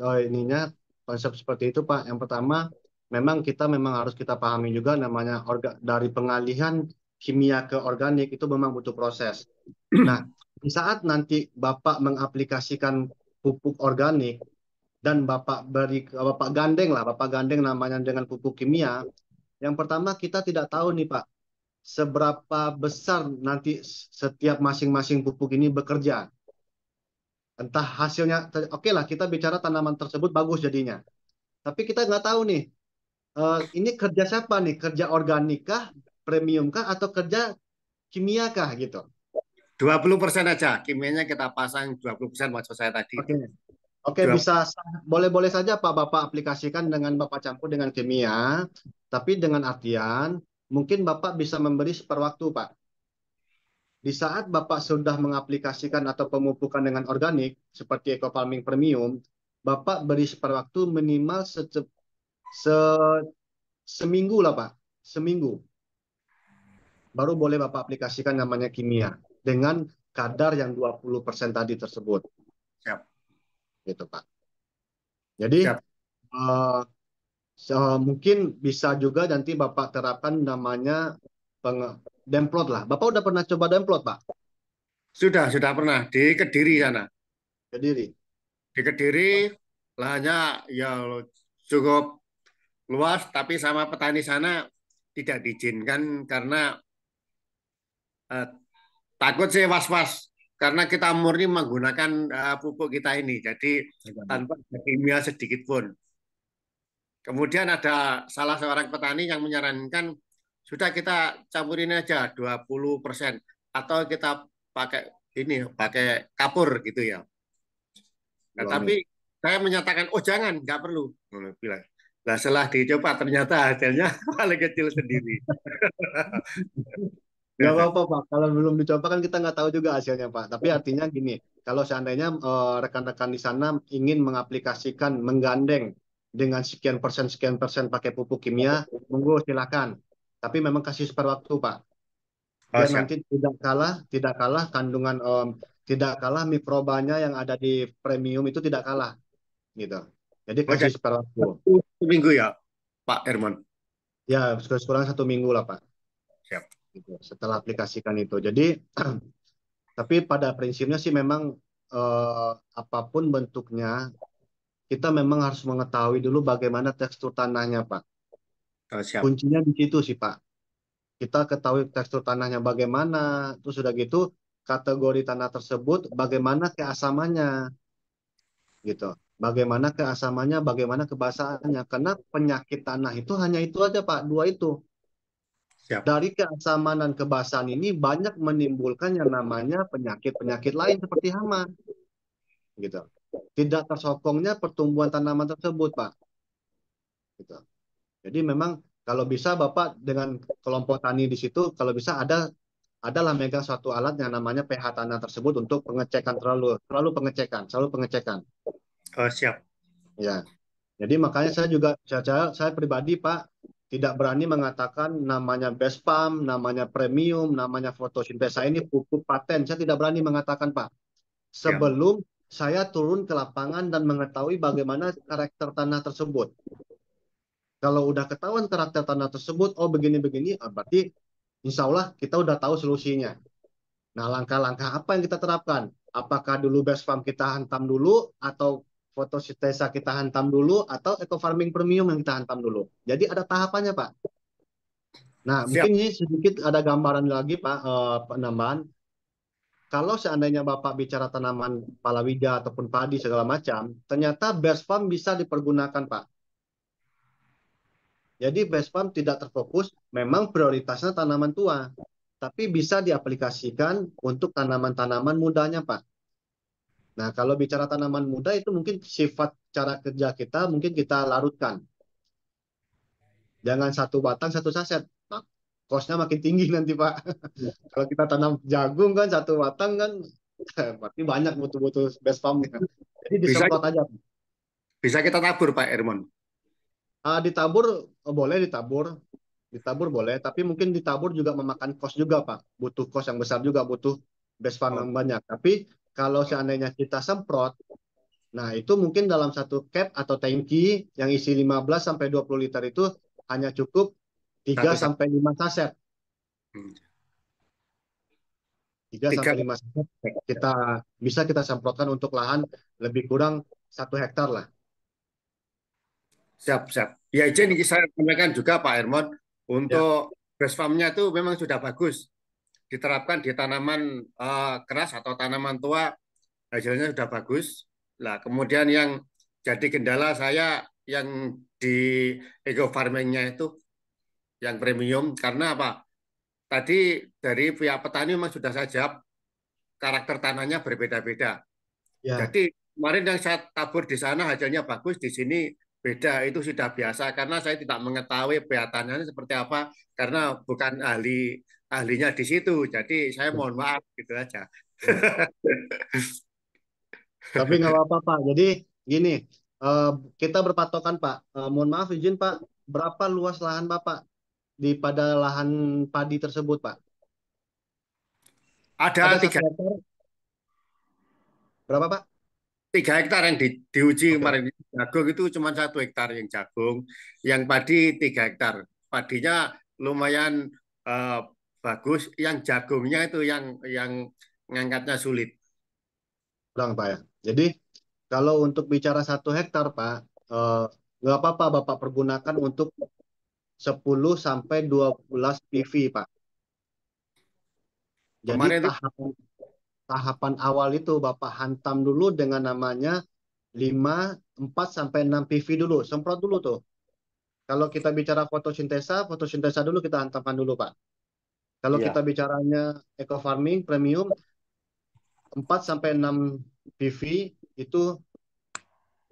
konsep seperti itu, Pak. Yang pertama, memang harus kita pahami juga namanya dari pengalihan kimia ke organik itu memang butuh proses. Nah, di saat nanti Bapak mengaplikasikan pupuk organik dan Bapak gandeng namanya dengan pupuk kimia, yang pertama kita tidak tahu nih, Pak, seberapa besar nanti setiap masing-masing pupuk ini bekerja. Entah hasilnya, oke lah kita bicara tanaman tersebut bagus jadinya. Tapi kita nggak tahu nih, ini kerja siapa nih? Kerja organik kah, premium kah, atau kerja kimia kah gitu. 20% aja, kimianya kita pasang 20% maksud saya tadi. Oke, bisa, boleh-boleh saja Pak Bapak aplikasikan dengan Bapak campur dengan kimia, tapi dengan artian mungkin Bapak bisa memberi seperwaktu, Pak. Di saat Bapak sudah mengaplikasikan atau pemupukan dengan organik, seperti Eco Farming Premium, Bapak beri seperwaktu minimal seminggu lah, Pak. Seminggu. Baru boleh Bapak aplikasikan namanya kimia dengan kadar yang 20% tadi tersebut. Siap. Gitu, Pak. Jadi mungkin bisa juga nanti Bapak terapkan namanya demplot lah. Bapak udah pernah coba demplot, Pak? Sudah pernah di Kediri sana. Kediri. Di Kediri lahannya ya cukup luas, tapi sama petani sana tidak diizinkan karena takut sih was-was karena kita murni menggunakan pupuk kita ini, jadi tanpa kimia sedikit pun. Kemudian ada salah seorang petani yang menyarankan sudah kita campurin aja 20% atau kita pakai kapur gitu ya. Nah, tapi saya menyatakan oh jangan, nggak perlu bilang. Nah, setelah dicoba ternyata hasilnya paling kecil sendiri. Nggak apa-apa Pak, kalau belum dicoba kan kita nggak tahu juga hasilnya Pak. Tapi artinya gini, kalau seandainya rekan-rekan di sana ingin mengaplikasikan, menggandeng dengan sekian persen pakai pupuk kimia, monggo silakan. Tapi memang kasih spare waktu Pak, Oh, biar siap. nanti tidak kalah kandungan tidak kalah mikrobanya yang ada di premium itu tidak kalah gitu. Jadi Oh, kasih jadi spare waktu. satu minggu ya, Pak Hermon. Ya, kurang 1 minggu lah Pak. Siap. Gitu, setelah aplikasikan itu. Jadi tapi pada prinsipnya sih memang apapun bentuknya, kita memang harus mengetahui dulu bagaimana tekstur tanahnya, Pak. Oh, siap. Kuncinya di situ sih, Pak. Kita ketahui tekstur tanahnya bagaimana, terus sudah gitu kategori tanah tersebut bagaimana keasamannya, gitu. Bagaimana keasamannya, bagaimana kebasahannya. Karena penyakit tanah itu hanya itu aja, Pak. Dua itu. Siap. Dari keasaman dan kebasahan ini banyak menimbulkan yang namanya penyakit-penyakit lain seperti hama, gitu. Tidak tersokongnya pertumbuhan tanaman tersebut, Pak. Gitu. Jadi memang kalau bisa Bapak dengan kelompok tani di situ, kalau bisa adalah megang suatu alat yang namanya pH tanah tersebut untuk pengecekan selalu pengecekan. Oh, siap. Ya. Jadi makanya saya pribadi Pak tidak berani mengatakan namanya best pump, namanya premium, namanya fotosintesa ini pupuk paten. Saya tidak berani mengatakan Pak. Siap. Sebelum saya turun ke lapangan dan mengetahui bagaimana karakter tanah tersebut. Kalau udah ketahuan karakter tanah tersebut, oh begini-begini, berarti insya Allah kita udah tahu solusinya. Nah, langkah-langkah apa yang kita terapkan? Apakah dulu best farm kita hantam dulu, atau fotosintesa kita hantam dulu, atau eco farming premium yang kita hantam dulu? Jadi ada tahapannya, Pak. Nah, Siap. mungkin ini sedikit ada gambaran lagi, Pak, penambahan. Kalau seandainya Bapak bicara tanaman palawija ataupun padi segala macam, ternyata best farm bisa dipergunakan, Pak. Jadi best farm tidak terfokus, memang prioritasnya tanaman tua, tapi bisa diaplikasikan untuk tanaman-tanaman mudanya, Pak. Nah, kalau bicara tanaman muda itu mungkin sifat cara kerja kita mungkin kita larutkan. Jangan satu batang satu saset. Pak, kosnya makin tinggi nanti, Pak. Kalau kita tanam jagung kan satu batang kan berarti banyak butuh-butuh best farm. Jadi Bisa disemprot aja. bisa kita tabur, Pak Hermon. Ditabur boleh ditabur boleh, tapi mungkin ditabur juga memakan kos juga Pak. Butuh kos yang besar juga, butuh best farm Oh, yang banyak. Tapi kalau seandainya kita semprot, nah itu mungkin dalam satu cap atau tangki yang isi 15 sampai 20 liter itu hanya cukup 3 satu satu. sampai 5 saset. Hmm. 3 Tiga. sampai 5 saset kita semprotkan untuk lahan lebih kurang 1 hektar lah. Siap, siap. Ya, izin saya sampaikan juga Pak Hermon, Ya, untuk best farm-nya itu memang sudah bagus. Diterapkan di tanaman keras atau tanaman tua, hasilnya sudah bagus. Nah, kemudian yang jadi kendala saya yang di eco farming-nya itu yang premium, karena apa? Tadi dari pihak petani memang sudah saya jawab, karakter tanahnya berbeda-beda. ya. Jadi kemarin yang saya tabur di sana hasilnya bagus, di sini beda, itu sudah biasa karena saya tidak mengetahui pH tanahnya seperti apa karena bukan ahlinya di situ. Jadi saya mohon maaf gitu aja. Tapi nggak apa-apa Pak. Jadi gini, eh, kita berpatokan Pak. Mohon maaf izin Pak, berapa luas lahan Bapak pada lahan padi tersebut Pak? Ada Ada 1 hektar, berapa Pak? 3 hektar yang diuji Oke. kemarin. Jagung itu cuma 1 hektar yang jagung, yang padi 3 hektar. Padinya lumayan eh, bagus, yang jagungnya itu yang ngangkatnya sulit. Kurang Pak ya. Jadi kalau untuk bicara 1 hektar Pak, eh, nggak apa-apa Bapak pergunakan untuk 10 sampai 12 PV Pak. Jadi Kemarin itu tahapan awal itu Bapak hantam dulu dengan namanya 4 sampai 6 PV dulu, semprot dulu tuh. Kalau kita bicara fotosintesa dulu kita hantamkan dulu, Pak. Kalau kita Iya. bicaranya eco farming premium 4 sampai 6 PV itu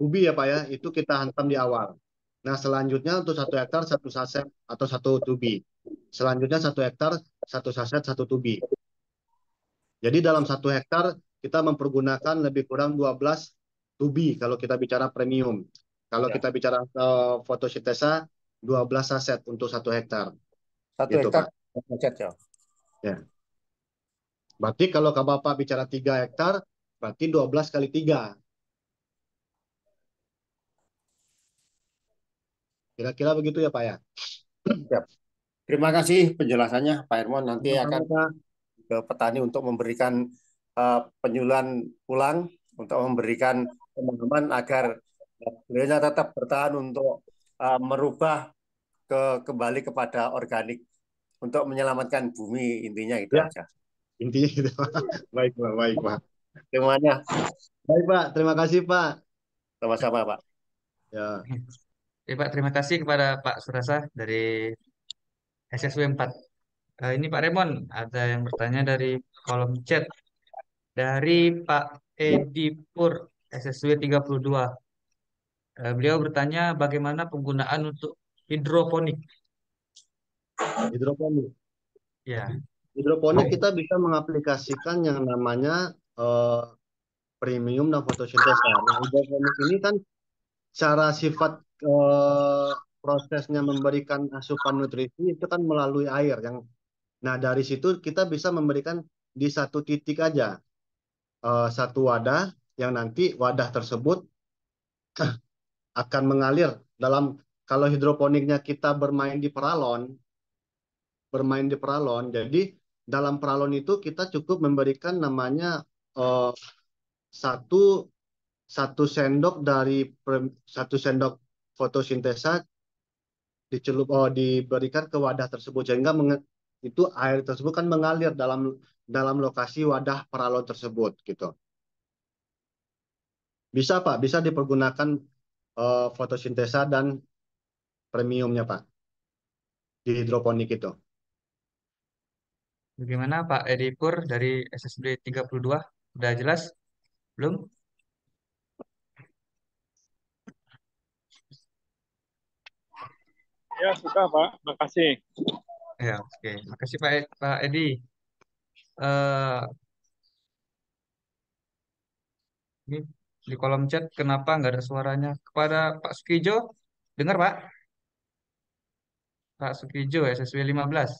ubi ya, Pak ya, itu kita hantam di awal. Nah, selanjutnya untuk 1 hektar 1 saset atau 1 tubi. Selanjutnya 1 hektar 1 saset 1 tubi. Jadi dalam 1 hektar kita mempergunakan lebih kurang 12 tubi kalau kita bicara premium. Kalau Ya. kita bicara fotosintesa 12 saset untuk 1 hektar. 1 Gitu, hektar Pak. saset ya. Ya. Berarti kalau Bapak bicara 3 hektar, berarti 12 kali 3. Kira-kira begitu ya, Pak ya? Siap. Terima kasih penjelasannya Pak Hermon. Nanti akan Sama-sama, Pak. ke petani untuk memberikan penyuluhan ulang, untuk memberikan pemahaman agar beliau tetap bertahan untuk merubah kembali kepada organik untuk menyelamatkan bumi, intinya itu Ya, aja. intinya gitu, Pak. Baik, Pak. Baik, Pak. Semuanya Baik, Pak. Terima kasih, Pak. sama-sama Pak. Ya. Oke, Pak, terima kasih kepada Pak Surasa dari SSW 4. Ini Pak Remon, ada yang bertanya dari kolom chat. Dari Pak Edi Pur, SSW 32. Beliau bertanya bagaimana penggunaan untuk hidroponik. Hidroponik. Ya, Hidroponik kita bisa mengaplikasikan yang namanya premium dan fotosintesa. Nah, hidroponik ini kan cara sifat prosesnya memberikan asupan nutrisi itu kan melalui air yang. Nah, dari situ kita bisa memberikan di satu titik aja, satu wadah yang nanti wadah tersebut akan mengalir dalam. Kalau hidroponiknya kita bermain di peralon, jadi dalam peralon itu kita cukup memberikan namanya eh, satu satu sendok satu sendok fotosintesa diberikan ke wadah tersebut sehingga itu air tersebut kan mengalir dalam lokasi wadah peralon tersebut gitu. Bisa, Pak, bisa dipergunakan fotosintesa dan premiumnya, Pak, di hidroponik itu. bagaimana Pak Edi Pur dari SSB 32? Sudah jelas? Belum? Ya, sudah, Pak. Makasih. Ya, oke. Makasih Pak Edi. Eh, ini di kolom chat kenapa nggak ada suaranya? Kepada Pak Sukijo, dengar Pak? Pak Sukijo SSW 15.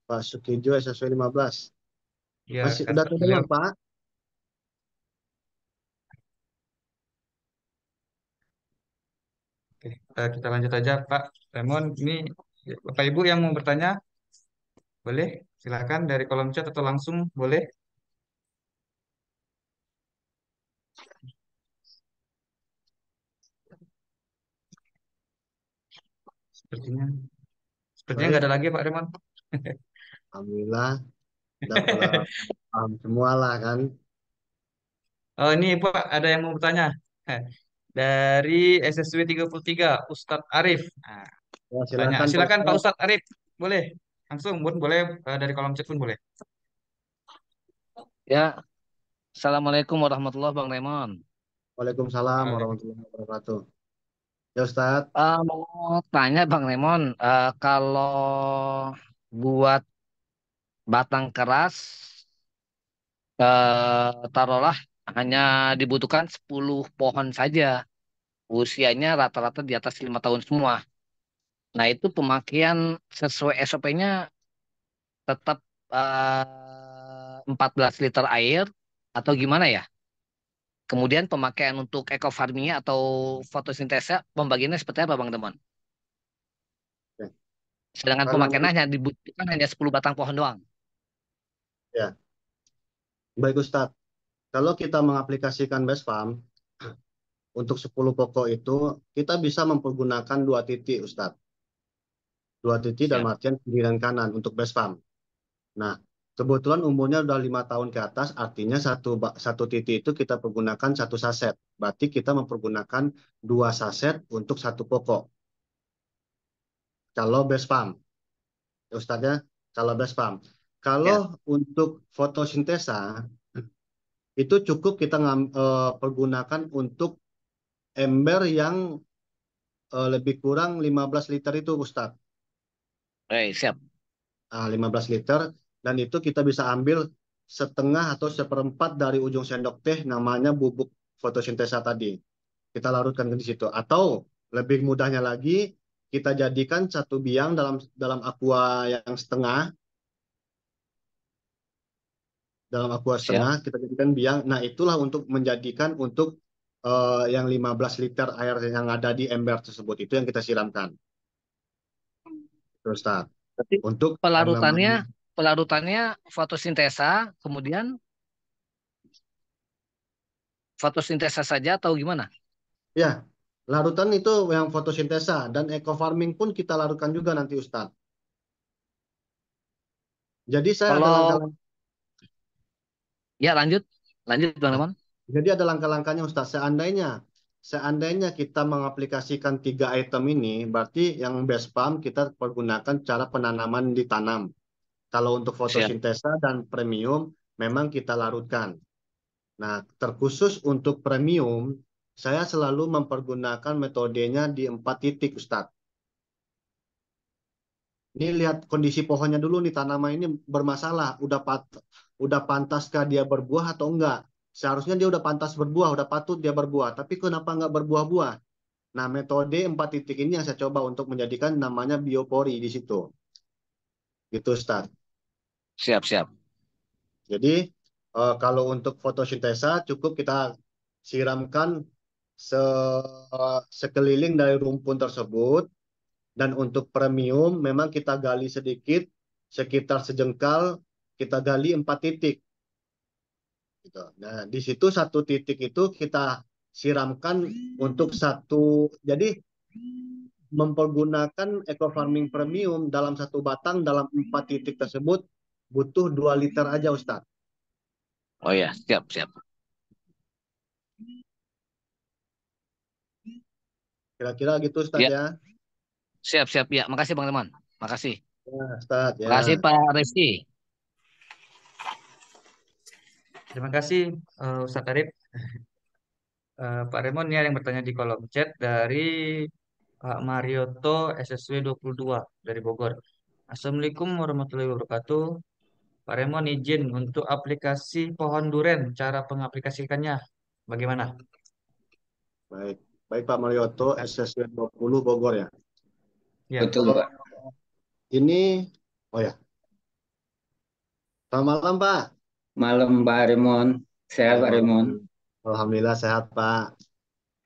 Pak Sukijo SSW 15. Ya, Masih udah kata beliau. terdengar, Pak? Oke, kita lanjut aja Pak Remon. Ini Bapak Ibu yang mau bertanya, boleh silakan dari kolom chat atau langsung boleh. Sepertinya, sepertinya nggak Baik, ada lagi Pak Remon. alhamdulillah udah pada paham semua lah kan. Oh ini Pak, ada yang mau bertanya. Dari SSW 33, Ustadz Arif. Nah, Ya, tanya, silakan, Pak silakan Pak Ustadz. Ustadz Arif, boleh langsung, pun boleh dari kolom chat pun boleh. Ya, Assalamualaikum warahmatullahi Bang Raymond. Waalaikumsalam Waalaikumsalam. warahmatullahi wabarakatuh. Ya, Ustadz. Mau tanya Bang Raymond, kalau buat batang keras, taruhlah hanya dibutuhkan 10 pohon saja. Usianya rata-rata di atas 5 tahun semua. Nah, itu pemakaian sesuai SOP-nya tetap 14 liter air atau gimana ya? Kemudian pemakaian untuk eco farmingnya atau fotosintesa pembagiannya seperti apa Bang Demon? Oke. Sedangkan Karena pemakaiannya hanya dibutuhkan hanya 10 batang pohon doang. ya, baik Ustadz. Kalau kita mengaplikasikan best farm untuk 10 pokok itu, kita bisa mempergunakan 2 titik, Ustadz. 2 titik dalam Siap. artian kiri dan kanan untuk best farm. Nah, kebetulan umurnya udah 5 tahun ke atas, artinya satu titik itu kita pergunakan 1 saset. Berarti kita mempergunakan 2 saset untuk 1 pokok. Kalau best farm, ya, Ustadznya, kalau best farm. Kalau Ya. untuk fotosintesa, itu cukup kita pergunakan untuk ember yang lebih kurang 15 liter itu Ustadz. Siap. 15 liter, dan itu kita bisa ambil setengah atau seperempat dari ujung sendok teh namanya bubuk fotosintesa tadi. Kita larutkan di situ. Atau lebih mudahnya lagi, kita jadikan satu biang dalam aqua yang setengah, Siap. kita jadikan biang. Nah, itulah untuk menjadikan untuk yang 15 liter air yang ada di ember tersebut. Itu yang kita siramkan. Terus, Ustaz. Berarti Untuk yang pelarutannya namanya, pelarutannya fotosintesa, kemudian fotosintesa saja atau gimana? ya, larutan itu yang fotosintesa, dan eco farming pun kita larutkan juga nanti Ustadz. Jadi saya ada Kalau langkah-langkah. ya lanjut Bang Ramon. Jadi ada langkah-langkahnya Ustadz. Seandainya kita mengaplikasikan 3 item ini, berarti yang base pump kita pergunakan cara penanaman ditanam. Kalau untuk Siap. fotosintesa dan premium, memang kita larutkan. Nah, terkhusus untuk premium, saya selalu mempergunakan metodenya di 4 titik, Ustadz. Ini lihat kondisi pohonnya dulu nih, tanaman ini bermasalah. Udah pantaskah dia berbuah atau enggak? Seharusnya dia udah pantas berbuah, udah patut dia berbuah. Tapi kenapa enggak berbuah-buah? Nah, metode 4 titik ini yang saya coba untuk menjadikan namanya biopori di situ. Gitu, Ustaz. Siap. Jadi, kalau untuk fotosintesa, cukup kita siramkan sekeliling dari rumpun tersebut. Dan untuk premium, memang kita gali sedikit, sekitar sejengkal, kita gali 4 titik. Gitu. Nah, di situ 1 titik itu kita siramkan untuk jadi mempergunakan eco farming premium dalam 1 batang dalam 4 titik tersebut butuh 2 liter aja, Ustadz. Oh ya, siap. Kira-kira gitu, Ustadz Ya, ya. siap ya. Makasih Bang Ramon. Makasih. Ya, Ustadz ya. Makasih Pak Reski. Terima kasih Ustaz Arif. Pak Remon ya yang bertanya di kolom chat dari Pak Marioto SSW 22 dari Bogor. Assalamualaikum warahmatullahi wabarakatuh. Pak Remon izin untuk aplikasi pohon duren, cara pengaplikasikannya bagaimana? Baik. Baik Pak Marioto, SSW 20 Bogor ya. Ya, Betul, Pak. Ini, oh ya. Selamat malam, Pak. Malam, Pak Remon. Sehat, Pak Remon. Alhamdulillah sehat, Pak.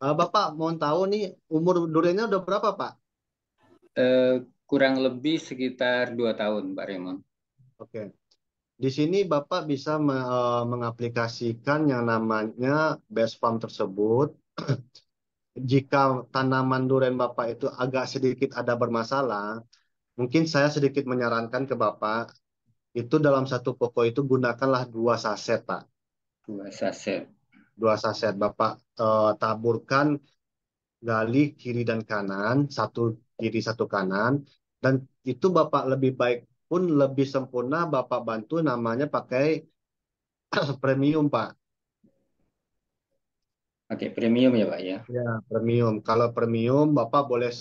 Bapak mau tahu nih, umur durennya udah berapa, Pak? Kurang lebih sekitar 2 tahun, Pak Remon. Oke. Di sini Bapak bisa mengaplikasikan yang namanya base farm tersebut. Jika tanaman duren Bapak itu agak sedikit ada bermasalah, mungkin saya sedikit menyarankan ke Bapak, itu dalam 1 pokok itu gunakanlah 2 saset, Pak. 2 saset. 2 saset. Bapak taburkan, gali kiri dan kanan, 1 kiri 1 kanan, dan itu Bapak lebih baik pun lebih sempurna Bapak bantu namanya pakai premium, Pak. Pakai premium ya, Pak ya? Ya, premium. Kalau premium Bapak boleh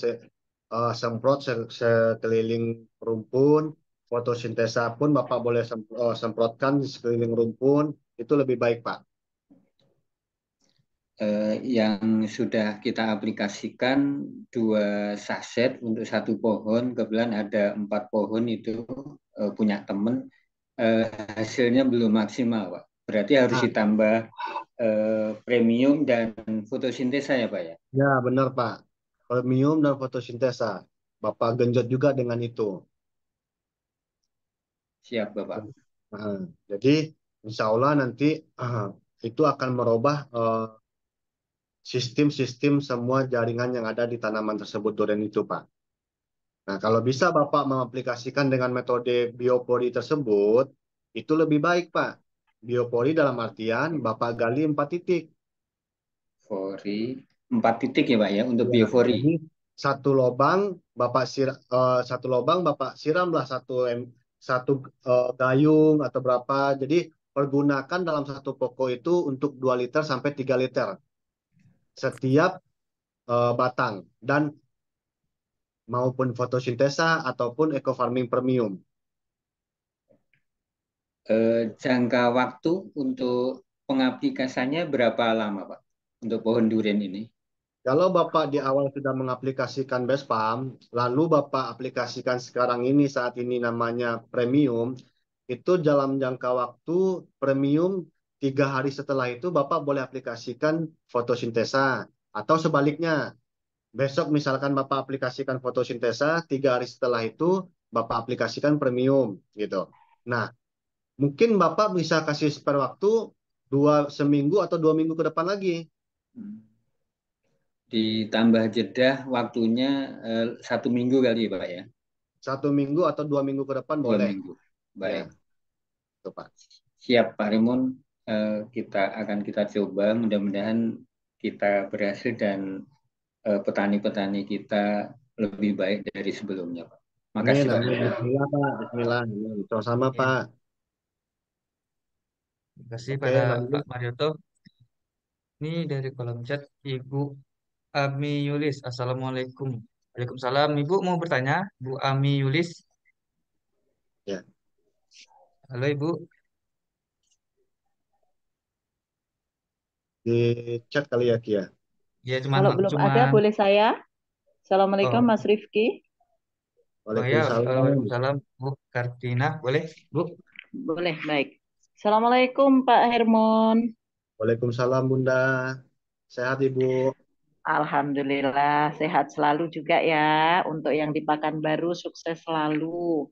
semprot sekeliling rumpun, fotosintesa pun Bapak boleh semprotkan di sekeliling rumpun, itu lebih baik, Pak. Yang sudah kita aplikasikan 2 saset untuk 1 pohon, kebetulan ada 4 pohon itu punya teman, hasilnya belum maksimal, Pak. Berarti harus ditambah premium dan fotosintesa ya, Pak ya? Ya, benar, Pak. Premium dan fotosintesa. Bapak genjot juga dengan itu. Siap, Bapak. Nah, jadi insya Allah nanti itu akan merubah sistem-sistem semua jaringan yang ada di tanaman tersebut duren itu, Pak. Nah, kalau bisa Bapak mengaplikasikan dengan metode biopori tersebut, itu lebih baik, Pak. Biopori dalam artian Bapak gali 4 titik. Fori 4 titik ya, Pak ya, untuk Ya, biofori. jadi satu lubang Bapak siramlah satu gayung atau berapa. Jadi pergunakan dalam satu pokok itu untuk 2 liter sampai 3 liter setiap batang dan maupun fotosintesa ataupun eco farming premium. Jangka waktu untuk pengaplikasiannya berapa lama, Pak? Untuk pohon durian ini? Kalau Bapak di awal sudah mengaplikasikan Bespam, lalu Bapak aplikasikan sekarang ini saat ini namanya premium, itu dalam jangka waktu premium 3 hari setelah itu Bapak boleh aplikasikan fotosintesa atau sebaliknya. Besok misalkan Bapak aplikasikan fotosintesa, 3 hari setelah itu Bapak aplikasikan premium gitu. Nah, mungkin Bapak bisa kasih spare waktu seminggu atau 2 minggu ke depan lagi. Ditambah jeda waktunya 1 minggu kali, Pak ya? 1 minggu atau 2 minggu ke depan 2 boleh. minggu. Ya, Baik. itu Pak. Siap, Pak Raymond. Kita coba, mudah-mudahan kita berhasil dan petani-petani kita lebih baik dari sebelumnya, Pak. Amin, Makasih, Pak. amin. Bismillah Pak, Bismillah. Sama-sama Ya, Pak. terima kasih Oke, pada lanjut. Pak Marioto. Ini dari kolom chat Ibu Ami Yulis. Assalamualaikum. Waalaikumsalam. Ibu mau bertanya, Bu Ami Yulis. Ya, Halo Ibu. di chat kali ya Kia. Ya Kalau belum ada, cuman boleh saya? Assalamualaikum oh, Mas Rifki. oh ya, Waalaikumsalam. Waalaikumsalam Bu Kartina. Boleh, Bu? Boleh, baik. Assalamualaikum Pak Hermon. Waalaikumsalam Bunda. Sehat Ibu. Alhamdulillah, sehat selalu juga ya. Untuk yang di Pekanbaru, sukses selalu.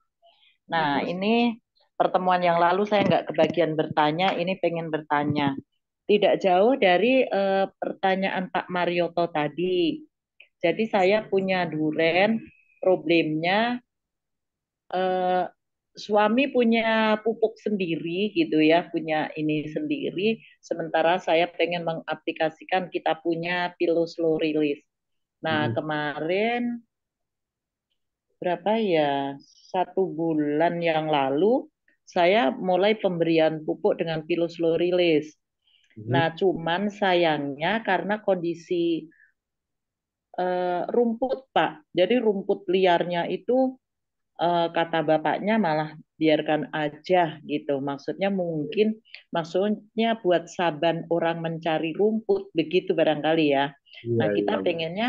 Nah, Mas. ini pertemuan yang lalu saya nggak kebagian bertanya, ini pengen bertanya. Tidak jauh dari pertanyaan Pak Marioto tadi. Jadi saya punya duren, problemnya eh, suami punya pupuk sendiri gitu ya, punya ini sendiri. Sementara saya pengen mengaplikasikan kita punya Pilo Slow Release. Nah, kemarin berapa ya? 1 bulan yang lalu saya mulai pemberian pupuk dengan Pilo Slow Release. Nah, cuman sayangnya karena kondisi rumput, Pak. Jadi rumput liarnya itu kata bapaknya malah biarkan aja gitu. Maksudnya buat saban orang mencari rumput begitu barangkali ya. Iya, Nah, iya, kita iya. pengennya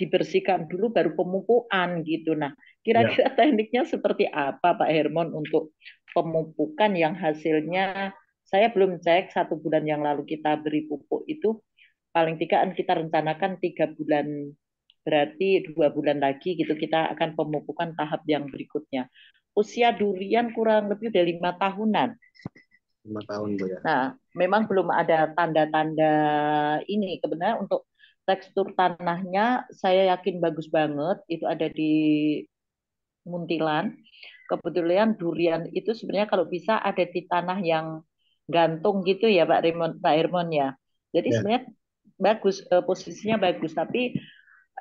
dibersihkan dulu baru pemupukan gitu. Nah, Ya, kira-kira tekniknya seperti apa Pak Hermon untuk pemupukan yang hasilnya saya belum cek 1 bulan yang lalu kita beri pupuk itu paling tidak kita rencanakan 3 bulan, berarti 2 bulan lagi gitu kita akan pemupukan tahap yang berikutnya. Usia durian kurang lebih udah 5 tahunan. 5 tahun Bu ya. Nah, memang belum ada tanda-tanda ini. Kebenaran untuk tekstur tanahnya saya yakin bagus banget. Itu ada di Muntilan. Kebetulan durian itu sebenarnya kalau bisa ada di tanah yang gantung gitu ya Pak Hermon ya. Jadi Ya, sebenarnya bagus, posisinya bagus, tapi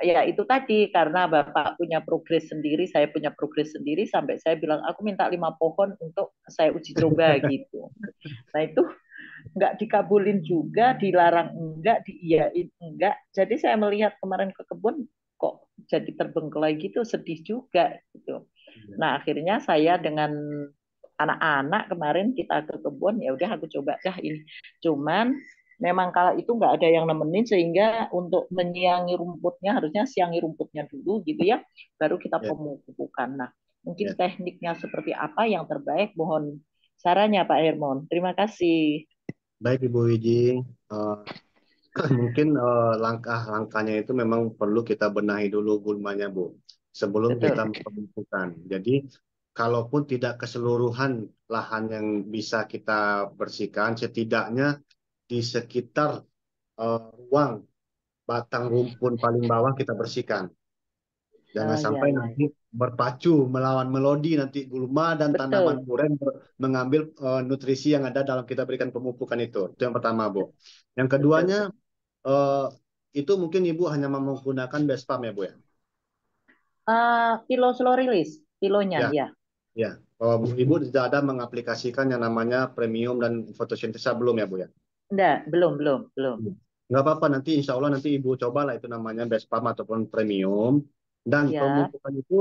ya itu tadi karena Bapak punya progres sendiri, saya punya progres sendiri sampai saya bilang aku minta 5 pohon untuk saya uji coba gitu. Nah itu nggak dikabulin juga, dilarang enggak, diiyain enggak. Jadi saya melihat kemarin ke kebun kok jadi terbengkelai gitu, sedih juga gitu. Nah akhirnya saya dengan anak-anak kemarin kita ke kebun, ya udah aku coba dah ini. Cuman memang kalau itu nggak ada yang nemenin sehingga untuk menyiangi rumputnya harusnya siangi rumputnya dulu gitu ya, baru kita ya, pemupukan. Nah mungkin ya. tekniknya seperti apa yang terbaik, mohon sarannya Pak Hermon. Terima kasih. Baik Ibu Wiji. Eh, mungkin langkah-langkahnya itu memang perlu kita benahi dulu gulmanya Bu. Sebelum kita Betul. pemupukan. Jadi, kalaupun tidak keseluruhan lahan yang bisa kita bersihkan, setidaknya di sekitar ruang batang rumpun paling bawah kita bersihkan. Jangan Oh ya sampai ya nanti ya. berpacu melawan melodi nanti gulma dan tanaman Betul. duren mengambil nutrisi yang ada dalam kita berikan pemupukan itu. Itu yang pertama, Bu. Yang Betul. keduanya eh, itu mungkin Ibu hanya menggunakan Bespam ya, Bu ya. Kilo slow release, kilonya Ya, ya. ya. Ibu tidak ada mengaplikasikan yang namanya premium dan fotosintesa belum ya Bu ya? Enggak, belum. Nggak apa-apa, nanti insya Allah nanti Ibu cobalah itu namanya best farm ataupun premium. Dan Ya, pemupukan itu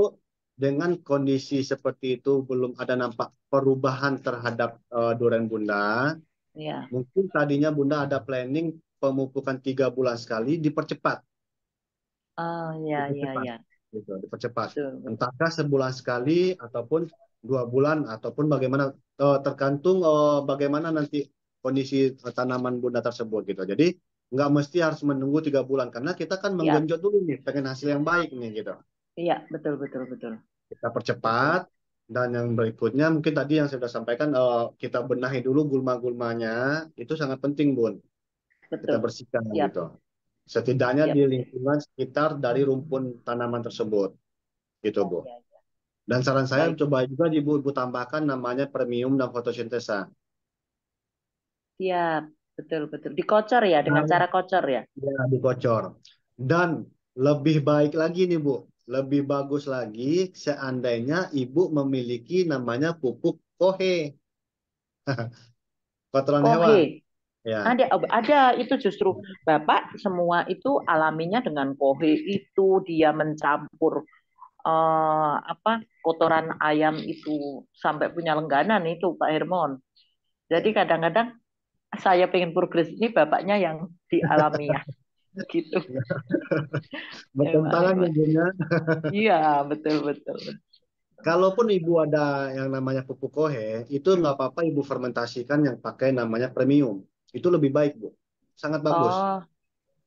dengan kondisi seperti itu belum ada nampak perubahan terhadap durian Bunda. ya. Mungkin tadinya Bunda ada planning pemupukan 3 bulan sekali dipercepat. Oh, ya, Dipercepat ya. gitu, dipercepat, Betul. entahkah sebulan sekali ataupun 2 bulan ataupun bagaimana, tergantung bagaimana nanti kondisi tanaman Bunda tersebut gitu. Jadi nggak mesti harus menunggu 3 bulan karena kita kan Ya, menggenjot dulu nih pengen hasil yang baik nih gitu. iya, betul. Kita Betul. percepat, dan yang berikutnya mungkin tadi yang saya sudah sampaikan, kita benahi dulu gulma-gulmanya, itu sangat penting Bun, kita Betul. bersihkan Siap, gitu. Setidaknya siap, di siap. lingkungan sekitar dari rumpun tanaman tersebut gitu Ya, Bu. ya, ya. Dan saran saya Baik, coba juga ibu tambahkan namanya premium dan fotosintesa. siap. Betul. Dikocor ya, dengan Nah, cara kocor ya. ya dikocor. Dan lebih baik lagi nih Bu, lebih bagus lagi seandainya ibu memiliki namanya pupuk kohe, kotoran hewan. Kohe. Ya, Ada itu justru Bapak semua itu alaminya dengan kohe itu dia mencampur kotoran ayam itu sampai punya lengganan itu Pak Hermon. Jadi kadang-kadang saya pengen progres ini bapaknya yang dialami ya gitu. bertentangan ya Emang. Bu ya. Iya, betul. Kalaupun ibu ada yang namanya pupuk kohe, itu nggak apa-apa ibu fermentasikan yang pakai namanya premium. Itu lebih baik Bu, sangat bagus. Oh,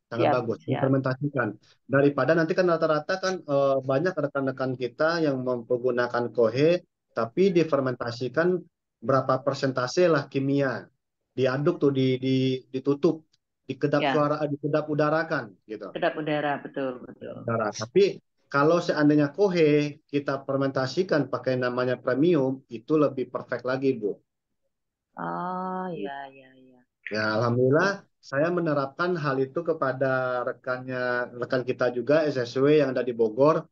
Sangat siap, bagus siap. difermentasikan, daripada nanti kan rata-rata kan banyak rekan-rekan kita yang mempergunakan kohe tapi difermentasikan berapa persentase lah kimia, diaduk tuh, ditutup, dikedap Ya, suara, dikedap udarakan gitu, kedap udara, betul. udara. Tapi kalau seandainya kohe kita fermentasikan pakai namanya premium, itu lebih perfect lagi Bu. Oh, ya. Ya, alhamdulillah Siap. saya menerapkan hal itu kepada rekan kita juga SSW yang ada di Bogor.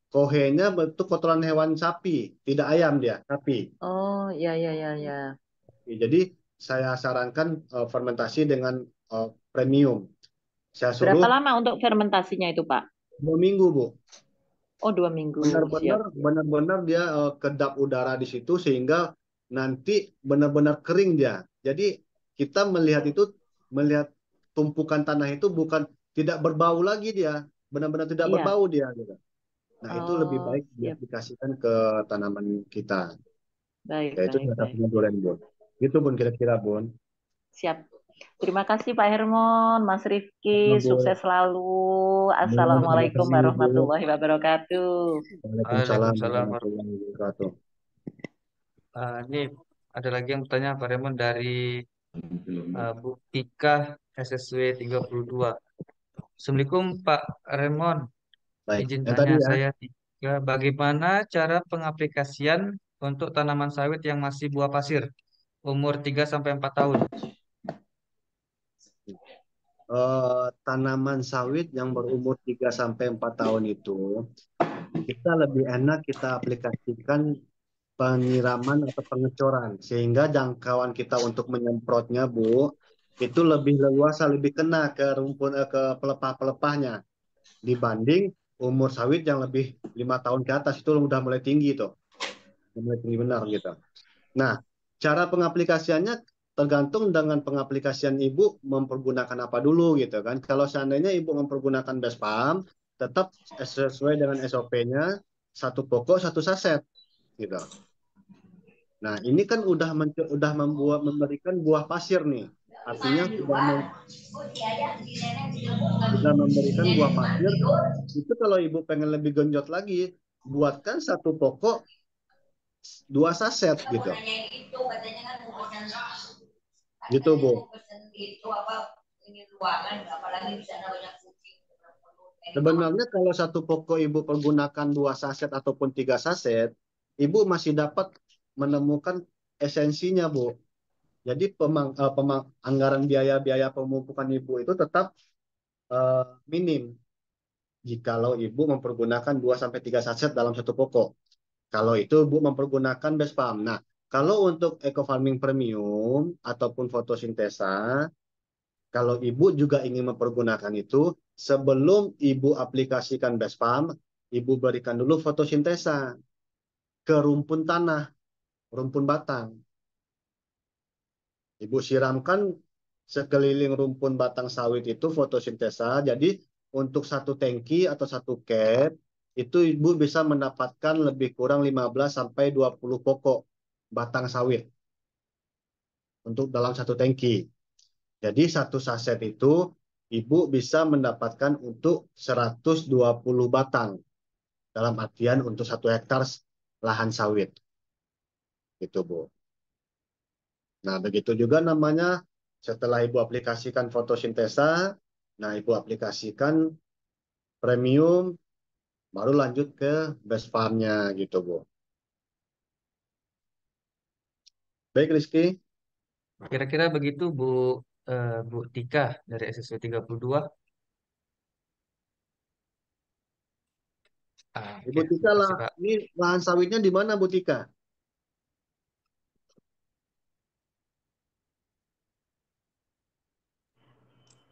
Kohenya bentuk kotoran hewan sapi, tidak ayam dia, sapi. Oh, ya. Jadi saya sarankan fermentasi dengan premium. Saya Berapa suruh lama untuk fermentasinya itu, Pak? 2 minggu, Bu. Oh, 2 minggu. Benar-benar Siap. benar-benar dia kedap udara di situ sehingga nanti benar-benar kering dia. Jadi kita melihat itu, melihat tumpukan tanah itu bukan, tidak berbau lagi dia, benar-benar tidak Iya. berbau dia gitu. Nah, itu lebih Oh, baik siap. diaplikasikan ke tanaman kita. Baik, Yaitu baik, salah baik. satunya durian, Bun. Gitu Bun, kira-kira Bun. Siap. Terima kasih Pak Hermon, Mas Sama, Rifki, Bun. sukses selalu. Bun, terima Assalamualaikum kasih Ibu. warahmatullahi wabarakatuh. Waalaikumsalam Waalaikumsalam warahmatullahi wabarakatuh. Ini ada lagi yang bertanya Pak Raymond dari Bu Tika SSW 32. Assalamualaikum Pak Raymond. Baik, Izin yang tanya tadi ya. saya Tika, bagaimana cara pengaplikasian untuk tanaman sawit yang masih buah pasir umur 3 sampai 4 tahun? Tanaman sawit yang berumur 3 sampai 4 tahun itu kita lebih enak kita aplikasikan penyiraman atau pengecoran sehingga jangkauan kita untuk menyemprotnya Bu itu lebih leluasa, lebih kena ke rumpun, ke pelepah-pelepahnya dibanding umur sawit yang lebih 5 tahun ke atas, itu udah mulai tinggi tuh, mulai tinggi benar gitu. Nah, cara pengaplikasiannya tergantung dengan pengaplikasian ibu mempergunakan apa dulu gitu kan. Kalau seandainya ibu mempergunakan Bespam, tetap sesuai dengan SOP-nya, satu pokok satu saset gitu. Nah, ini kan udah memberikan buah pasir nih. Artinya sudah memberikan buah pasir. Itu kalau ibu pengen lebih genjot lagi, buatkan satu pokok 2 saset gitu. Gitu Bu. Sebenarnya kalau satu pokok ibu pergunakan 2 saset ataupun 3 saset, ibu masih dapat menemukan esensinya Bu. Jadi anggaran biaya-biaya pemupukan ibu itu tetap minim jikalau ibu mempergunakan 2 sampai 3 saset dalam satu pokok. Kalau itu Bu mempergunakan best farm. Nah, kalau untuk eco farming premium ataupun fotosintesa, kalau Ibu juga ingin mempergunakan itu, sebelum Ibu aplikasikan best farm, Ibu berikan dulu fotosintesa ke rumpun tanah, rumpun batang. Ibu siramkan sekeliling rumpun batang sawit itu fotosintesa. Jadi untuk satu tangki atau satu cap itu Ibu bisa mendapatkan lebih kurang 15 sampai 20 pokok batang sawit untuk dalam satu tangki. Jadi satu saset itu Ibu bisa mendapatkan untuk 120 batang dalam artian untuk 1 hektar lahan sawit. Gitu, Bu. Nah, begitu juga namanya setelah Ibu aplikasikan fotosintesa, nah Ibu aplikasikan premium, baru lanjut ke best farm-nya gitu, Bu. Baik, Rizky. Kira-kira begitu Bu Tika dari SSW 32. Ibu Oke, Tika lah, makasih Pak. ini lahan sawitnya di mana, Bu Tika?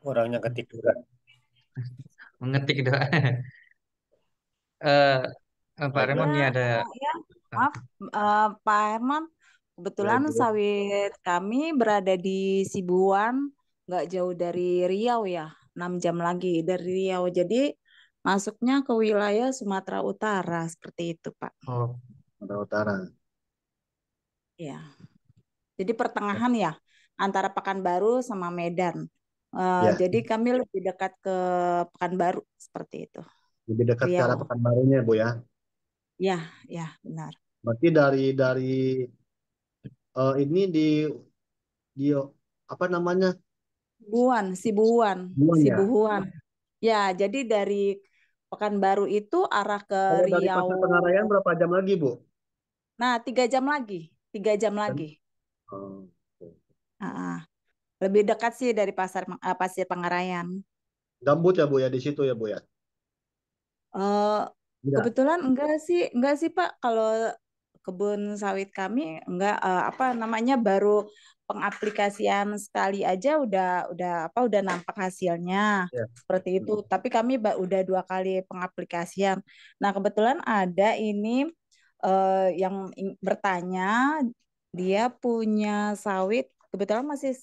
Orangnya ketiduran. Mengetik doa. Eh, Pak Baik, Remon baik. ini ada Ya, eh, maaf, Pak Herman. Kebetulan Baik, Bu. sawit kami berada di Sibuan, nggak jauh dari Riau ya, 6 jam lagi dari Riau. Jadi masuknya ke wilayah Sumatera Utara seperti itu, Pak. oh, Sumatera Utara. Ya, jadi pertengahan ya antara Pekanbaru sama Medan. Ya, Jadi kami lebih dekat ke Pekanbaru seperti itu, lebih dekat ke arah Riau. Pekanbarunya, Bu ya. Ya, ya benar. Berarti dari ini di apa namanya? Sibuan, Sibuan, Buan ya. Sibuhuan. Ya, jadi dari Pekanbaru itu arah ke Kalau dari Riau. Pasar Pengaraian berapa jam lagi, Bu? Nah, 3 jam lagi, 3 jam lagi. Oh, Ah, lebih dekat sih dari Pasir Pangarayan. gambut ya, Bu ya, di situ ya, Bu ya. Eh, Enggak. Kebetulan enggak sih Pak. Kalau kebun sawit kami enggak, apa namanya, baru pengaplikasian sekali aja udah nampak hasilnya Ya. seperti itu. Tapi kami udah 2 kali pengaplikasian. Nah, kebetulan ada ini yang bertanya, dia punya sawit, kebetulan masih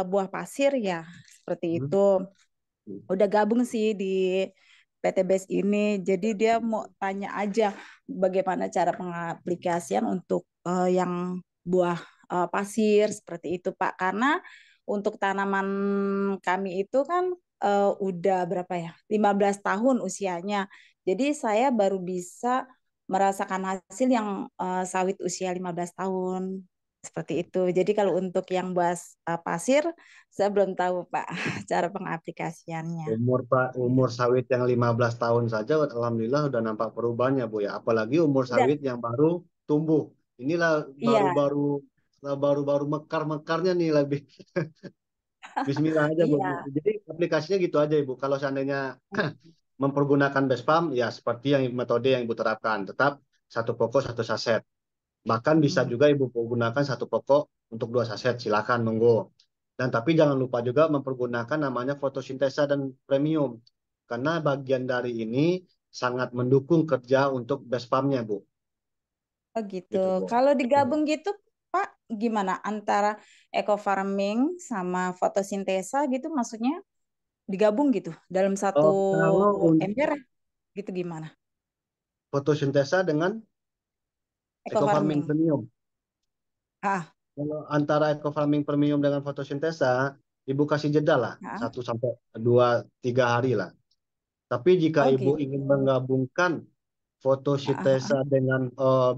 buah pasir ya seperti Hmm. itu. Udah gabung sih di PT BES ini. Jadi dia mau tanya aja bagaimana cara pengaplikasian untuk yang buah pasir seperti itu, Pak. Karena untuk tanaman kami itu kan udah berapa ya? 15 tahun usianya. Jadi saya baru bisa merasakan hasil yang sawit usia 15 tahun. Seperti itu. Jadi kalau untuk yang buah pasir, saya belum tahu, Pak, cara pengaplikasiannya. Umur sawit yang 15 tahun saja, alhamdulillah udah nampak perubahannya, Bu ya. Apalagi umur Udah, sawit yang baru tumbuh. Inilah iya, baru-baru mekar-mekarnya nih lebih. Bismillah aja, Bu. iya. Jadi aplikasinya gitu aja, Ibu. Kalau seandainya mempergunakan Bespam, ya seperti yang metode yang Ibu terapkan. Tetap satu pokok, satu saset. Bahkan bisa Hmm. juga Ibu gunakan satu pokok untuk 2 saset, silakan monggo. Dan tapi jangan lupa juga mempergunakan namanya fotosintesa dan premium. Karena bagian dari ini sangat mendukung kerja untuk best farm-nya, Bu. Oh gitu. Gitu, Bu. Kalau Ya. digabung gitu, Pak, gimana antara eco farming sama fotosintesa gitu, maksudnya digabung gitu dalam satu Kalau ember gitu gimana? fotosintesa dengan Eco eco farming farming. premium. Ah, Kalau antara eco farming premium dengan fotosintesa, Ibu kasih jeda lah, ah. 1 sampai 2, 3 hari lah. Tapi jika Oh Ibu gitu. ingin menggabungkan Ah, fotosintesa ah. dengan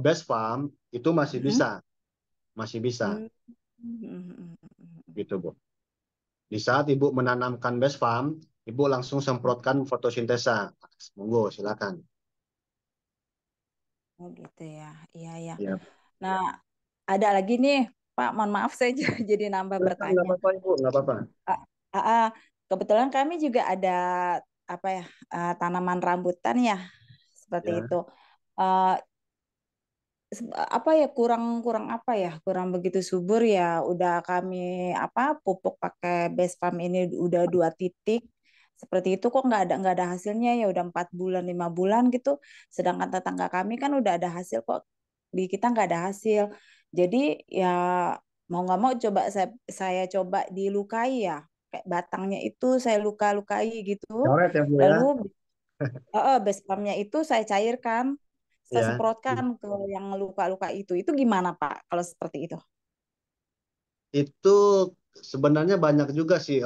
best farm, itu Mm-mm. masih bisa, Mm. Mm. gitu Bu. Di saat Ibu menanamkan best farm, Ibu langsung semprotkan fotosintesa. Monggo, silakan. Oh gitu ya. Iya ya. Ya, Nah, ada lagi nih, Pak. Mohon maaf saya jadi nambah silakan, nggak bertanya. apa-apa Ibu, nggak apa-apa. Ah, ah, ah. Kebetulan kami juga ada apa ya, tanaman rambutan ya seperti itu. Ya, Eh, apa ya, kurang kurang apa ya, kurang begitu subur ya, udah kami apa pupuk pakai base pump ini udah 2 titik seperti itu, kok nggak ada hasilnya ya, udah 4 bulan 5 bulan gitu, sedangkan tetangga kami kan udah ada hasil, kok di kita nggak ada hasil. Jadi ya mau nggak mau coba saya coba dilukai ya, kayak batangnya itu saya luka-lukai gitu, Coret ya Bu ya. lalu base pumpnya itu saya cairkan, saya Ya. semprotkan ke yang luka-luka itu gimana Pak kalau seperti itu? Itu sebenarnya banyak juga sih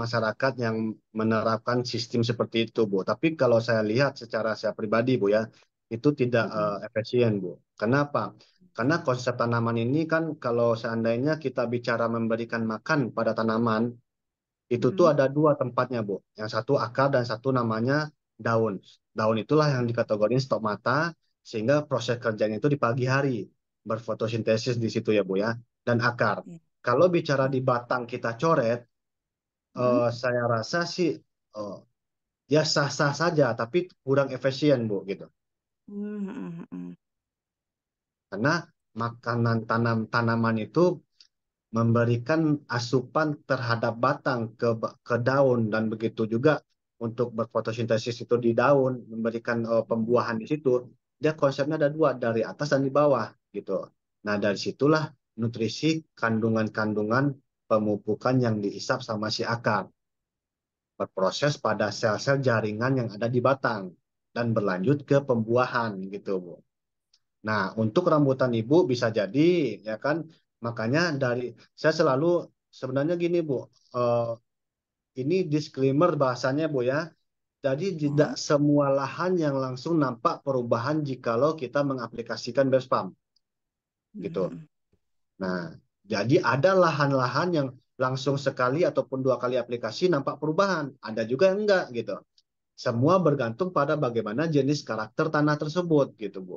masyarakat yang menerapkan sistem seperti itu, Bu. Tapi kalau saya lihat secara saya pribadi, Bu ya, itu tidak Mm-mm. efisien, Bu. Kenapa? Karena konsep tanaman ini kan kalau seandainya kita bicara memberikan makan pada tanaman, itu tuh Mm-mm. ada dua tempatnya, Bu. Yang satu akar dan satu namanya daun. Daun itulah yang dikategorin stomata, sehingga proses kerjanya itu di pagi hari, berfotosintesis di situ ya, Bu ya. Dan akar. Iya. Kalau bicara di batang kita coret, Mm-mm. saya rasa sih eh, ya sah-sah saja, tapi kurang efisien, Bu, gitu. Mm-mm. Karena makanan tanaman itu memberikan asupan terhadap batang ke daun dan begitu juga untuk berfotosintesis itu di daun memberikan pembuahan di situ, dia konsepnya ada dua, dari atas dan di bawah gitu. Nah dari situlah nutrisi kandungan-kandungan pemupukan yang dihisap sama si akar berproses pada sel-sel jaringan yang ada di batang dan berlanjut ke pembuahan gitu Bu. Nah, untuk rambutan ibu bisa jadi, ya kan, makanya dari saya selalu sebenarnya gini Bu, eh, ini disclaimer bahasanya Bu ya. Jadi tidak Mm-mm. semua lahan yang langsung nampak perubahan jikalau kita mengaplikasikan BESPAM gitu. Mm-mm. Nah, jadi ada lahan-lahan yang langsung sekali ataupun 2 kali aplikasi nampak perubahan. Ada juga yang enggak gitu. Semua bergantung pada bagaimana jenis karakter tanah tersebut gitu Bu.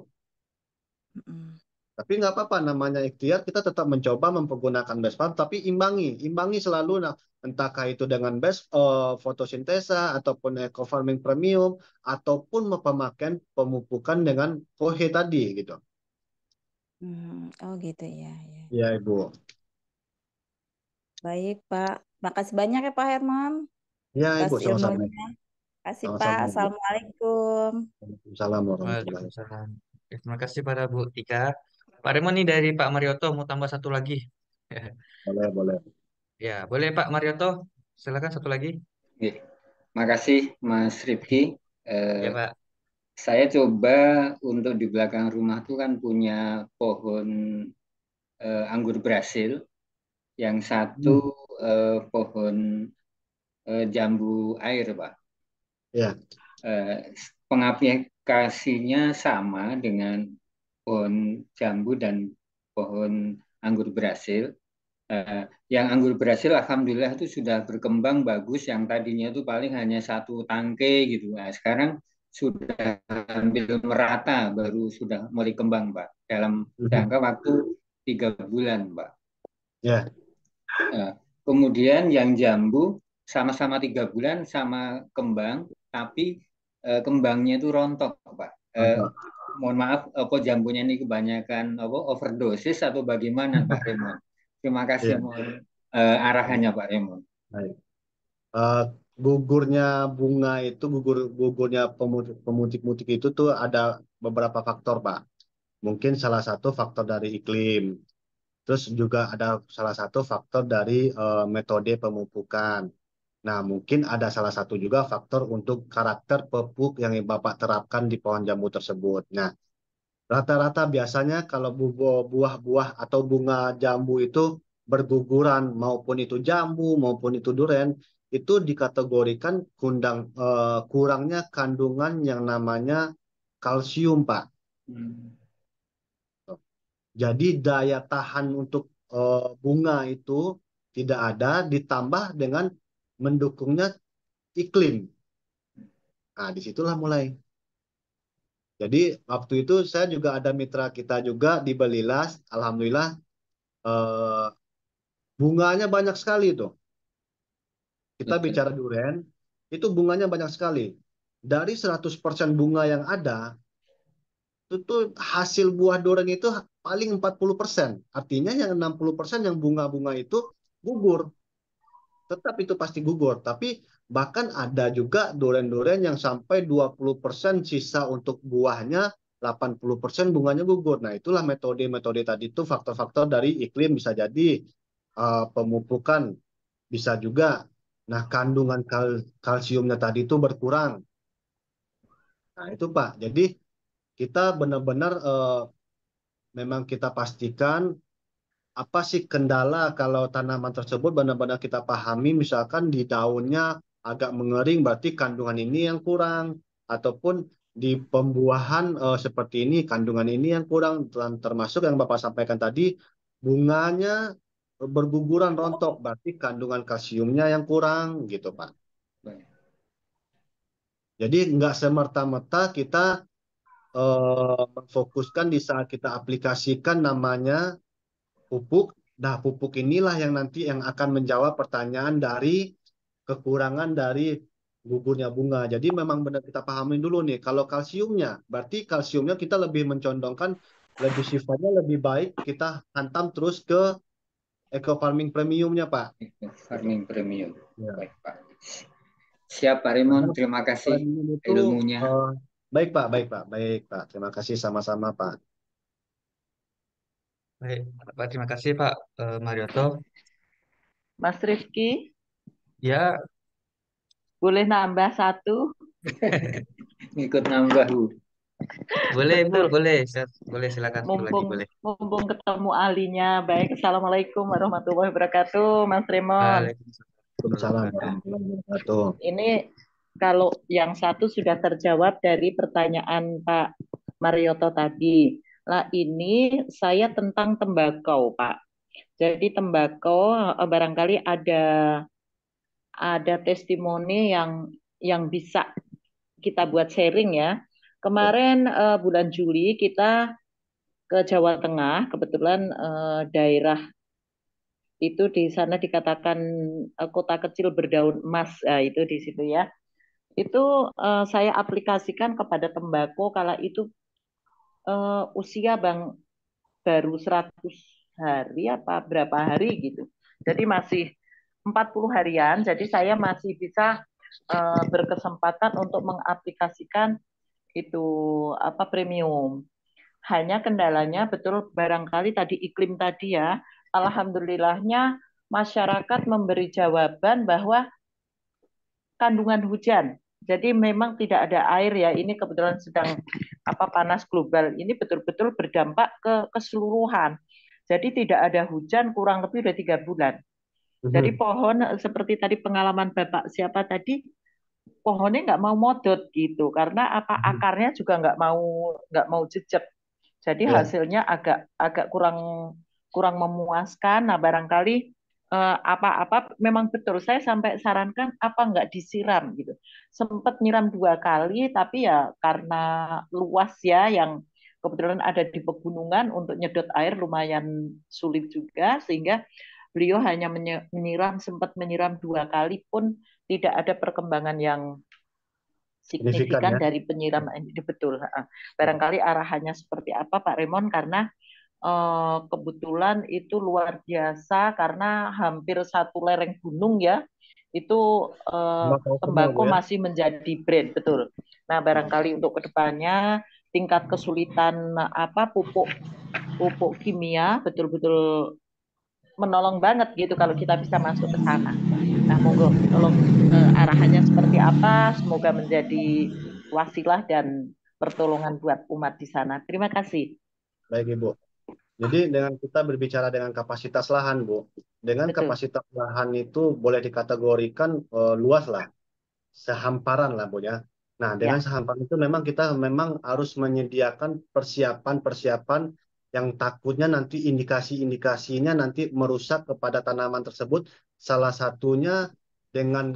Mm-mm. Tapi nggak apa-apa, namanya ikhtiar, kita tetap mencoba mempergunakan best farm, tapi imbangi selalu, nah, entahkah itu dengan best fotosintesa ataupun eco farming premium ataupun pemakaian pemupukan dengan kohe tadi gitu. Oh gitu ya, ya. Ya Ibu. Baik Pak, makasih banyak ya Pak Herman Ya atas Ibu, sama-sama. ilmunya. Kasih Pak. Sama-sama Ibu. Assalamualaikum. Waalaikumsalam warahmatullahi. Waalaikumsalam. Oke, terima kasih pada Bu Tika. Pak Raymond nih dari Pak Marioto mau tambah satu lagi. Boleh, boleh. Ya, boleh Pak Marioto. Silakan satu lagi. Oke. Makasih Mas Rifki. Ya Eh, Pak. saya coba untuk di belakang rumah tuh kan punya pohon anggur Brasil, yang satu Hmm. pohon jambu air, Pak. Ya, Eh, Pengaplikasinya sama dengan pohon jambu dan pohon anggur Brasil. Yang anggur Brasil alhamdulillah itu sudah berkembang bagus, yang tadinya itu paling hanya satu tangkai gitu. Nah, sekarang sudah hampir merata, baru sudah mulai kembang, Pak, dalam mhm. jangka waktu 3 bulan, Pak. Ya, Nah, kemudian yang jambu sama-sama 3 bulan sama kembang, tapi kembangnya itu rontok, Pak. mantap. Mohon maaf, apa jambunya ini kebanyakan apa overdosis atau bagaimana, Pak Raymond? Terima kasih, Ya, mohon arahannya, Pak Raymond. baik. Eh, Gugurnya bunga itu, gugurnya pemutik-mutik itu tuh ada beberapa faktor, Pak. Mungkin salah satu faktor dari iklim. Terus juga ada salah satu faktor dari metode pemupukan. Nah, mungkin ada salah satu juga faktor untuk karakter pupuk yang Bapak terapkan di pohon jambu tersebut. Nah, rata-rata biasanya kalau buah-buah atau bunga jambu itu berguguran, maupun itu jambu maupun itu duren, itu dikategorikan kurangnya kandungan yang namanya kalsium, Pak. Hmm. Jadi daya tahan untuk bunga itu tidak ada, ditambah dengan mendukungnya iklim. Nah, disitulah mulai. Jadi waktu itu saya juga ada mitra kita juga di Belilas, alhamdulillah eh, bunganya banyak sekali tuh. Kita Betul. bicara duren, itu bunganya banyak sekali. Dari 100% bunga yang ada, itu hasil buah durian itu paling 40%. Artinya yang 60% yang bunga-bunga itu gugur. Tetap itu pasti gugur. Tapi bahkan ada juga durian-durian yang sampai 20% sisa untuk buahnya, 80% bunganya gugur. Nah, itulah metode-metode tadi itu faktor-faktor dari iklim bisa jadi, pemupukan bisa juga. Nah, kandungan kalsiumnya tadi itu berkurang. Nah, itu Pak. Jadi kita benar-benar, memang kita pastikan apa sih kendala kalau tanaman tersebut benar-benar kita pahami, misalkan di daunnya agak mengering berarti kandungan ini yang kurang, ataupun di pembuahan, seperti ini kandungan ini yang kurang, dan termasuk yang Bapak sampaikan tadi bunganya berguguran rontok berarti kandungan kalsiumnya yang kurang gitu Pak. Baik. Jadi nggak semerta-merta kita, memfokuskan di saat kita aplikasikan namanya pupuk. Nah, pupuk inilah yang nanti yang akan menjawab pertanyaan dari kekurangan dari gugurnya bunga. Jadi memang benar kita pahamin dulu nih, kalau kalsiumnya, berarti kalsiumnya kita lebih mencondongkan, lebih sifatnya lebih baik kita hantam terus ke eco farming premiumnya, Pak. Farming premium. Ya. Baik, Pak. Siap, Pak Karena Raymond. Terima kasih premium itu, ilmunya. baik Pak, baik Pak, baik Pak. Terima kasih sama-sama Pak. Baik, Pak, terima kasih Pak Marioto. Mas Rifki, Ya, boleh nambah satu? Ikut nambah, Bu. boleh Bu, Betul. boleh silakan satu lagi Mumpung boleh. mumpung ketemu ahlinya. Baik, Assalamualaikum warahmatullahi wabarakatuh, Mas Raymond. Waalaikumsalam warahmatullahi wabarakatuh. Ini kalau yang satu sudah terjawab dari pertanyaan Pak Marioto tadi. Lah ini saya tentang tembakau, Pak. Jadi tembakau barangkali ada testimoni yang bisa kita buat sharing ya. Kemarin bulan Juli kita ke Jawa Tengah, kebetulan daerah itu di sana dikatakan kota kecil berdaun emas, itu di situ ya. Itu saya aplikasikan kepada tembakau kala itu usia baru 100 hari apa berapa hari gitu. Jadi masih 40 harian, jadi saya masih bisa berkesempatan untuk mengaplikasikan itu apa premium. Hanya kendalanya betul barangkali tadi iklim tadi ya. Alhamdulillahnya masyarakat memberi jawaban bahwa kandungan hujan. Jadi memang tidak ada air ya. Ini kebetulan sedang panas global. Ini betul-betul berdampak ke keseluruhan. Jadi tidak ada hujan kurang lebih udah 3 bulan. Jadi pohon seperti tadi pengalaman Bapak siapa tadi, pohonnya nggak mau modot gitu karena akarnya juga nggak mau jejak. Jadi hasilnya agak kurang memuaskan. Nah barangkali apa-apa memang betul saya sampai sarankan apa nggak disiram gitu. Sempat nyiram 2 kali tapi ya karena luas ya yang kebetulan ada di pegunungan untuk nyedot air lumayan sulit juga sehingga beliau hanya sempat menyiram 2 kali pun tidak ada perkembangan yang signifikan ya? dari penyiraman ini betul. Barangkali arahannya seperti apa Pak Raymond karena kebetulan itu luar biasa karena hampir satu lereng gunung ya itu tembakau ya? masih menjadi brand betul. Nah barangkali untuk kedepannya tingkat kesulitan pupuk kimia betul-betul menolong banget gitu kalau kita bisa masuk ke sana. Nah monggo tolong arahannya seperti apa semoga menjadi wasilah dan pertolongan buat umat di sana. Terima kasih. Baik Ibu. Jadi dengan kita berbicara dengan kapasitas lahan, Bu, dengan Betul. kapasitas lahan itu boleh dikategorikan luas lah, sehamparan lah, Bu ya. Nah, dengan sehamparan itu memang kita harus menyediakan persiapan-persiapan yang takutnya nanti indikasi-indikasinya nanti merusak kepada tanaman tersebut. Salah satunya dengan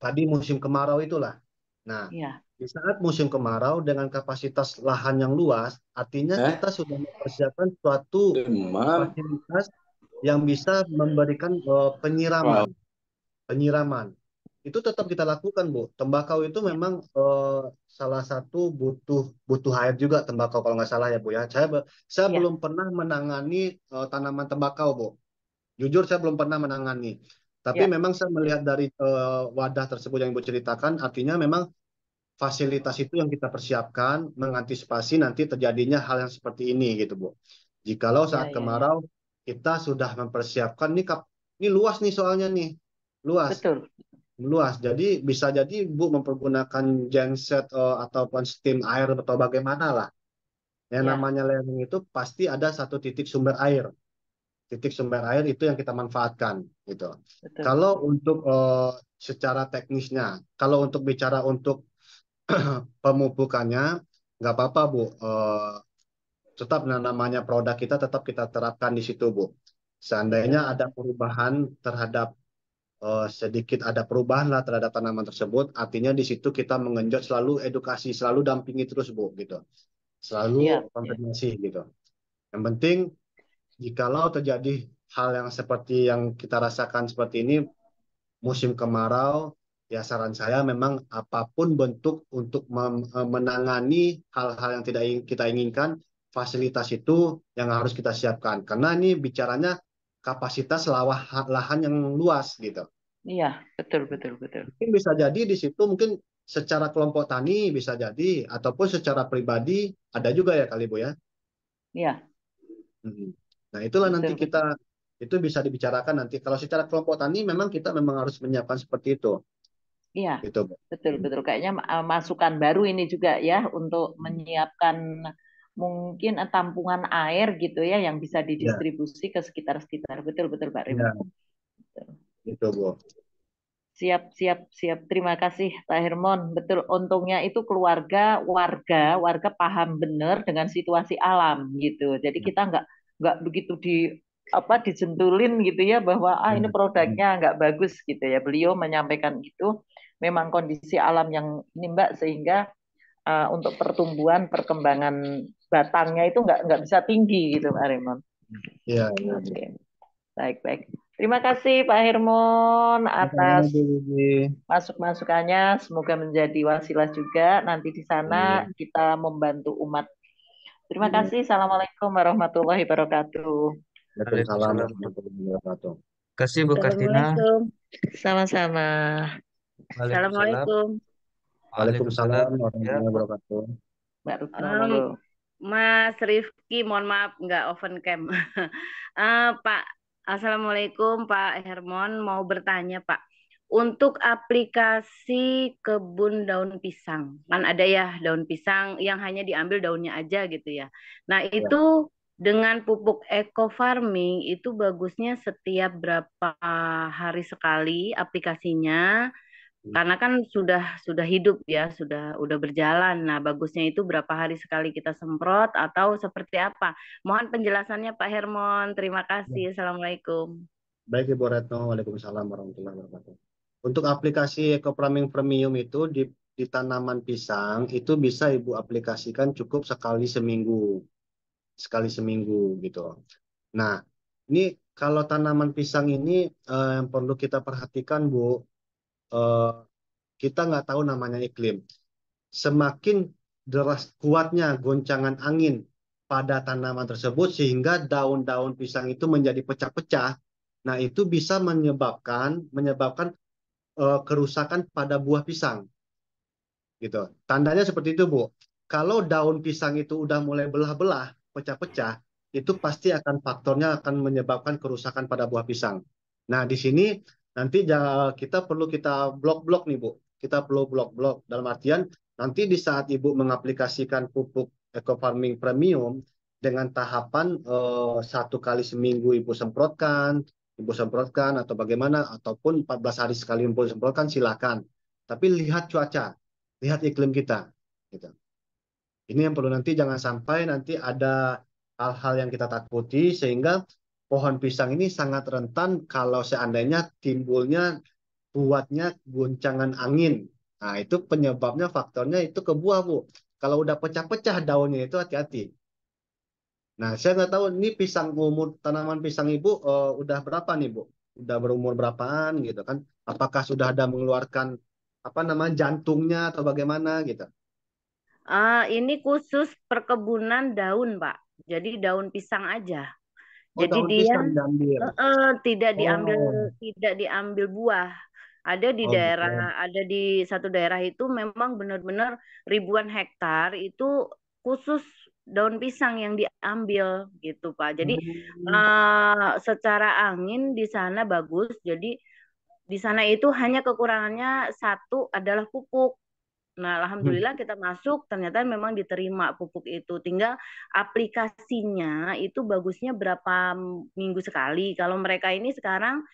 tadi musim kemarau itulah. Nah, di saat musim kemarau dengan kapasitas lahan yang luas, artinya kita sudah mempersiapkan suatu fasilitas yang bisa memberikan penyiraman. itu tetap kita lakukan, Bu. Tembakau itu Ya, memang salah satu butuh air juga tembakau kalau nggak salah ya, Bu ya. Saya ya, belum pernah menangani tanaman tembakau, Bu. Jujur saya belum pernah menangani. Tapi ya, memang saya melihat dari wadah tersebut yang Ibu ceritakan, artinya memang fasilitas itu yang kita persiapkan mengantisipasi nanti terjadinya hal yang seperti ini gitu, Bu. Jikalau ya, saat ya, ya. kemarau kita sudah mempersiapkan ini luas nih soalnya nih. Luas, Betul. luas. Jadi bisa jadi Bu mempergunakan genset ataupun steam air atau bagaimana lah. Yang Ya, namanya lereng itu pasti ada satu titik sumber air. Titik sumber air itu yang kita manfaatkan gitu. betul. Kalau untuk secara teknisnya, kalau untuk bicara untuk pemupukannya nggak apa-apa Bu. Tetap namanya produk kita tetap kita terapkan di situ Bu. Betul, Seandainya ada betul. perubahan terhadap sedikit ada perubahan lah terhadap tanaman tersebut, artinya di situ kita mengenjot selalu edukasi, selalu dampingi terus Bu gitu. Siap, Selalu ya. konfirmasi gitu. Yang penting jikalau terjadi hal yang seperti yang kita rasakan seperti ini musim kemarau, ya saran saya memang apapun bentuk untuk menangani hal-hal yang tidak kita inginkan, fasilitas itu yang harus kita siapkan. Karena ini bicaranya kapasitas lahan yang luas gitu. Iya, betul, betul, betul. Mungkin bisa jadi di situ mungkin secara kelompok tani bisa jadi, ataupun secara pribadi ada juga ya kali Bu ya. Iya, Mhm. Nah itulah nanti betul, betul. itu bisa dibicarakan nanti. Kalau secara kelompok tani memang kita memang harus menyiapkan seperti itu. Iya, Gitu, Bu. betul, Hmm. betul. Kayaknya masukan baru ini juga ya untuk menyiapkan mungkin tampungan air gitu ya yang bisa Ya, didistribusi ke sekitar-sekitar. Betul, betul, Pak Raymond. ya, Betul. itu Bu. Siap, siap, siap. Terima kasih, Pak Hermon. Betul, untungnya itu warga paham benar dengan situasi alam gitu. Jadi kita nggak begitu dijentulin gitu ya bahwa Ya, ini produknya nggak bagus gitu ya. Beliau menyampaikan itu memang kondisi alam yang ini Mbak sehingga untuk pertumbuhan perkembangan batangnya itu nggak bisa tinggi gitu Pak Hermon. ya, ya, Bu. Oke, baik, baik. Terima kasih Pak Hermon Sama-sama, atas Bu Wiwi. masuk-masukannya. Semoga menjadi wasilah juga nanti di sana Amin. kita membantu umat. Terima Amin. kasih. Assalamualaikum warahmatullahi wabarakatuh. Waalaikumsalam Waalaikumsalam. warahmatullahi wabarakatuh. Terima kasih Bu Kartina. Assalamualaikum. Sama-sama. Waalaikumsalam. Assalamualaikum. Waalaikumsalam. Waalaikumsalam Ya, warahmatullahi Bu. wabarakatuh. Mbak Rutno, Um, monggo. Mas Rifki, mohon maaf nggak open cam. Pak, Assalamualaikum Pak Hermon, mau bertanya Pak. Untuk aplikasi kebun daun pisang, kan ada ya daun pisang yang hanya diambil daunnya aja gitu ya. Nah Ya. itu dengan pupuk eco farming itu bagusnya setiap berapa hari sekali aplikasinya? Karena kan sudah hidup ya, udah berjalan. Nah, bagusnya itu berapa hari sekali kita semprot atau seperti apa? Mohon penjelasannya Pak Hermon. Terima kasih. Assalamualaikum. Baik Ibu Retno, Waalaikumsalam warahmatullahi wabarakatuh. Untuk aplikasi Eco Farming Premium itu di tanaman pisang itu bisa Ibu aplikasikan cukup sekali seminggu gitu. Nah, ini kalau tanaman pisang ini yang perlu kita perhatikan Bu, eh, kita nggak tahu namanya iklim. Semakin deras kuatnya goncangan angin pada tanaman tersebut sehingga daun-daun pisang itu menjadi pecah-pecah. Nah, itu bisa menyebabkan kerusakan pada buah pisang gitu. Tandanya seperti itu, Bu. Kalau daun pisang itu udah mulai belah-belah, pecah-pecah, itu pasti faktornya akan menyebabkan kerusakan pada buah pisang. Nah, di sini nanti kita blok-blok nih, Bu. Kita perlu blok-blok dalam artian nanti di saat Ibu mengaplikasikan pupuk Eco Farming Premium dengan tahapan 1 kali seminggu Ibu semprotkan atau bagaimana ataupun 14 hari sekali Ibu semprotkan silakan. Tapi lihat cuaca, lihat iklim kita gitu. Ini yang perlu nanti jangan sampai nanti ada hal-hal yang kita takuti sehingga pohon pisang ini sangat rentan kalau seandainya timbulnya kuatnya guncangan angin. Nah, itu penyebabnya faktornya itu ke buah, Bu. Kalau udah pecah-pecah daunnya itu hati-hati. Nah, saya nggak tahu ini tanaman pisang Ibu udah berapa nih, Bu? udah berumur berapaan gitu kan? Apakah sudah ada mengeluarkan apa namanya jantungnya atau bagaimana gitu? Ini khusus perkebunan daun, Pak. Jadi daun pisang aja. Oh, Jadi daun dia pisang diambil. Oh, tidak diambil buah. oh gitu. Ada di satu daerah itu memang benar-benar ribuan hektar itu khusus daun pisang yang diambil gitu, Pak. Jadi Hmm. secara angin di sana bagus. Jadi di sana itu hanya kekurangannya satu adalah pupuk. Nah, Hmm. alhamdulillah kita masuk, ternyata memang diterima pupuk itu. Tinggal aplikasinya itu bagusnya berapa minggu sekali. Kalau mereka ini sekarang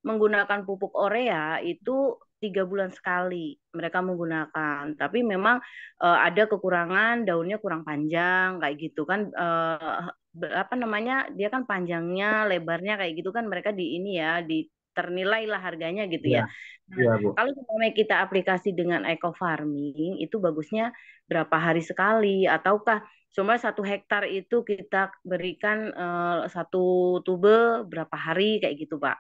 menggunakan pupuk urea itu 3 bulan sekali mereka menggunakan. Tapi memang ada kekurangan, daunnya kurang panjang kayak gitu kan. Apa namanya? Dia kan panjangnya, lebarnya kayak gitu kan mereka di ini ya, di ternilai lah harganya gitu Iya, ya. Nah, iya Bu. kalau misalnya kita aplikasi dengan eco farming itu bagusnya berapa hari sekali ataukah cuma 1 hektar itu kita berikan satu tube berapa hari kayak gitu Pak.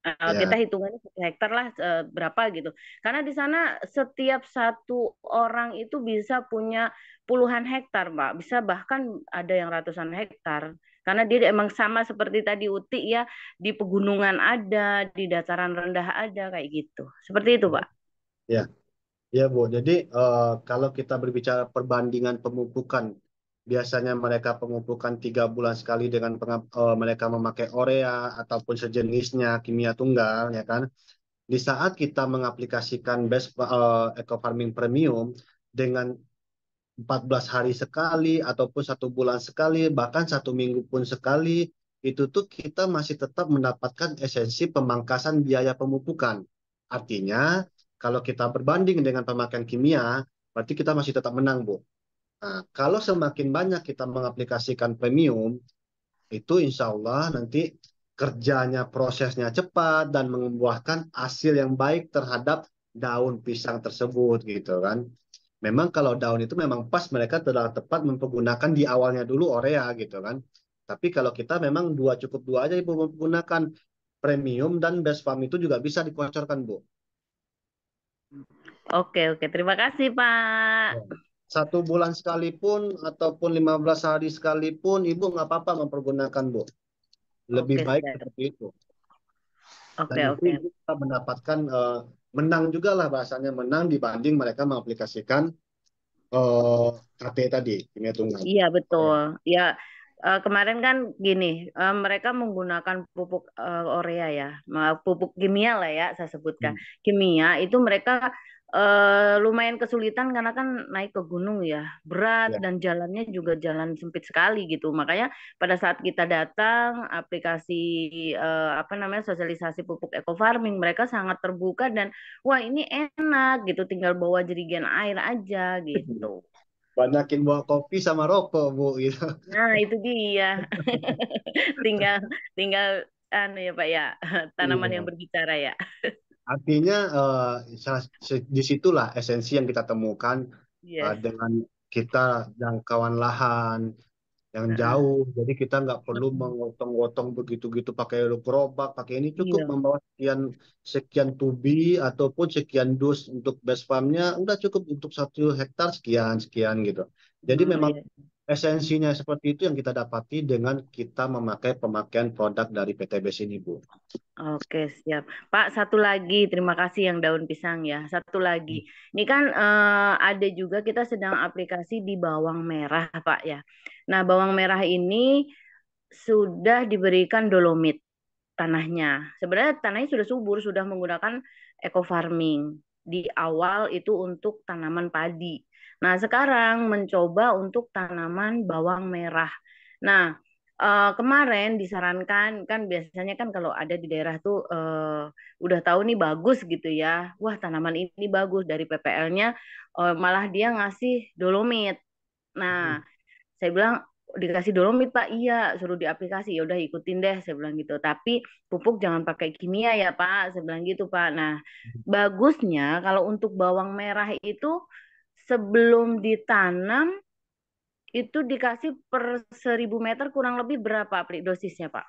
Kita Ya, hitungannya 1 hektar lah berapa gitu. Karena di sana setiap satu orang itu bisa punya puluhan hektar, Pak. Bisa bahkan ada yang ratusan hektar. Karena dia emang sama seperti tadi Uti ya, di pegunungan ada, di dataran rendah ada kayak gitu. Seperti itu, Pak. ya, ya Bu. Jadi kalau kita berbicara perbandingan pemupukan, biasanya mereka pemupukan 3 bulan sekali dengan mereka memakai urea ataupun sejenisnya kimia tunggal, ya kan? Di saat kita mengaplikasikan best eco farming premium dengan 14 hari sekali ataupun 1 bulan sekali, bahkan 1 minggu pun sekali, itu tuh kita masih tetap mendapatkan esensi pemangkasan biaya pemupukan. Artinya, kalau kita berbanding dengan pemakaian kimia, berarti kita masih tetap menang, Bu. Nah, kalau semakin banyak kita mengaplikasikan premium, itu insya Allah nanti kerjanya prosesnya cepat dan membuahkan hasil yang baik terhadap daun pisang tersebut gitu kan. Memang kalau daun itu memang pas mereka telah tepat mempergunakan di awalnya dulu urea gitu kan. Tapi kalau kita memang cukup dua aja ibu menggunakan premium dan best farm itu juga bisa dikocorkan Bu. Oke, oke. Terima kasih, Pak. Ya. 1 bulan sekalipun ataupun 15 hari sekalipun ibu nggak apa-apa mempergunakan Bu. Lebih Oke, baik siap. seperti itu. Dan Oke, itu oke. kita mendapatkan menang juga lah bahasanya menang dibanding mereka mengaplikasikan KT tadi kimia tunggal. Iya Ya. betul. Ya kemarin kan gini, mereka menggunakan pupuk urea ya, pupuk kimia lah ya saya sebutkan. Hmm. Kimia itu mereka lumayan kesulitan karena kan naik ke gunung ya, berat Ya. dan jalannya juga jalan sempit sekali gitu. Makanya pada saat kita datang aplikasi apa namanya sosialisasi pupuk eco farming, mereka sangat terbuka dan wah ini enak gitu, tinggal bawa jerigen air aja gitu. Banyakin bawa kopi sama rokok Bu gitu. Nah, itu dia. Tinggal tinggal anu ya, Pak ya, tanaman yang Iya. berbicara ya. Artinya disitulah esensi yang kita temukan Yes. dengan kita jangkauan lahan yang Heeh. jauh. Jadi kita nggak perlu Mm-mm. menggotong-gotong begitu-gitu pakai gerobak, pakai ini cukup Iya. membawa sekian sekian tubi ataupun sekian dus untuk base farmnya udah cukup untuk 1 hektar sekian sekian gitu. Jadi memang Iya. esensinya seperti itu yang kita dapati dengan kita memakai pemakaian produk dari PTBS ini, Bu. Oke, siap. Pak, satu lagi, terima kasih yang daun pisang ya. Satu lagi. Ini kan ada juga kita sedang aplikasi di bawang merah, Pak ya. Nah, bawang merah ini sudah diberikan dolomit tanahnya. Sebenarnya tanahnya sudah subur, sudah menggunakan eco farming. Di awal itu untuk tanaman padi. Nah, sekarang mencoba untuk tanaman bawang merah. Nah, kemarin disarankan kan biasanya kan kalau ada di daerah tuh udah tahu nih bagus gitu ya. Wah, tanaman ini bagus dari PPL-nya malah dia ngasih dolomit. Nah, saya bilang dikasih dolomit Pak, iya suruh di aplikasi ya udah ikutin deh saya bilang gitu. Tapi pupuk jangan pakai kimia ya Pak, saya bilang gitu Pak. Nah, bagusnya kalau untuk bawang merah itu sebelum ditanam itu dikasih per 1.000 meter kurang lebih berapa Pri, dosisnya Pak?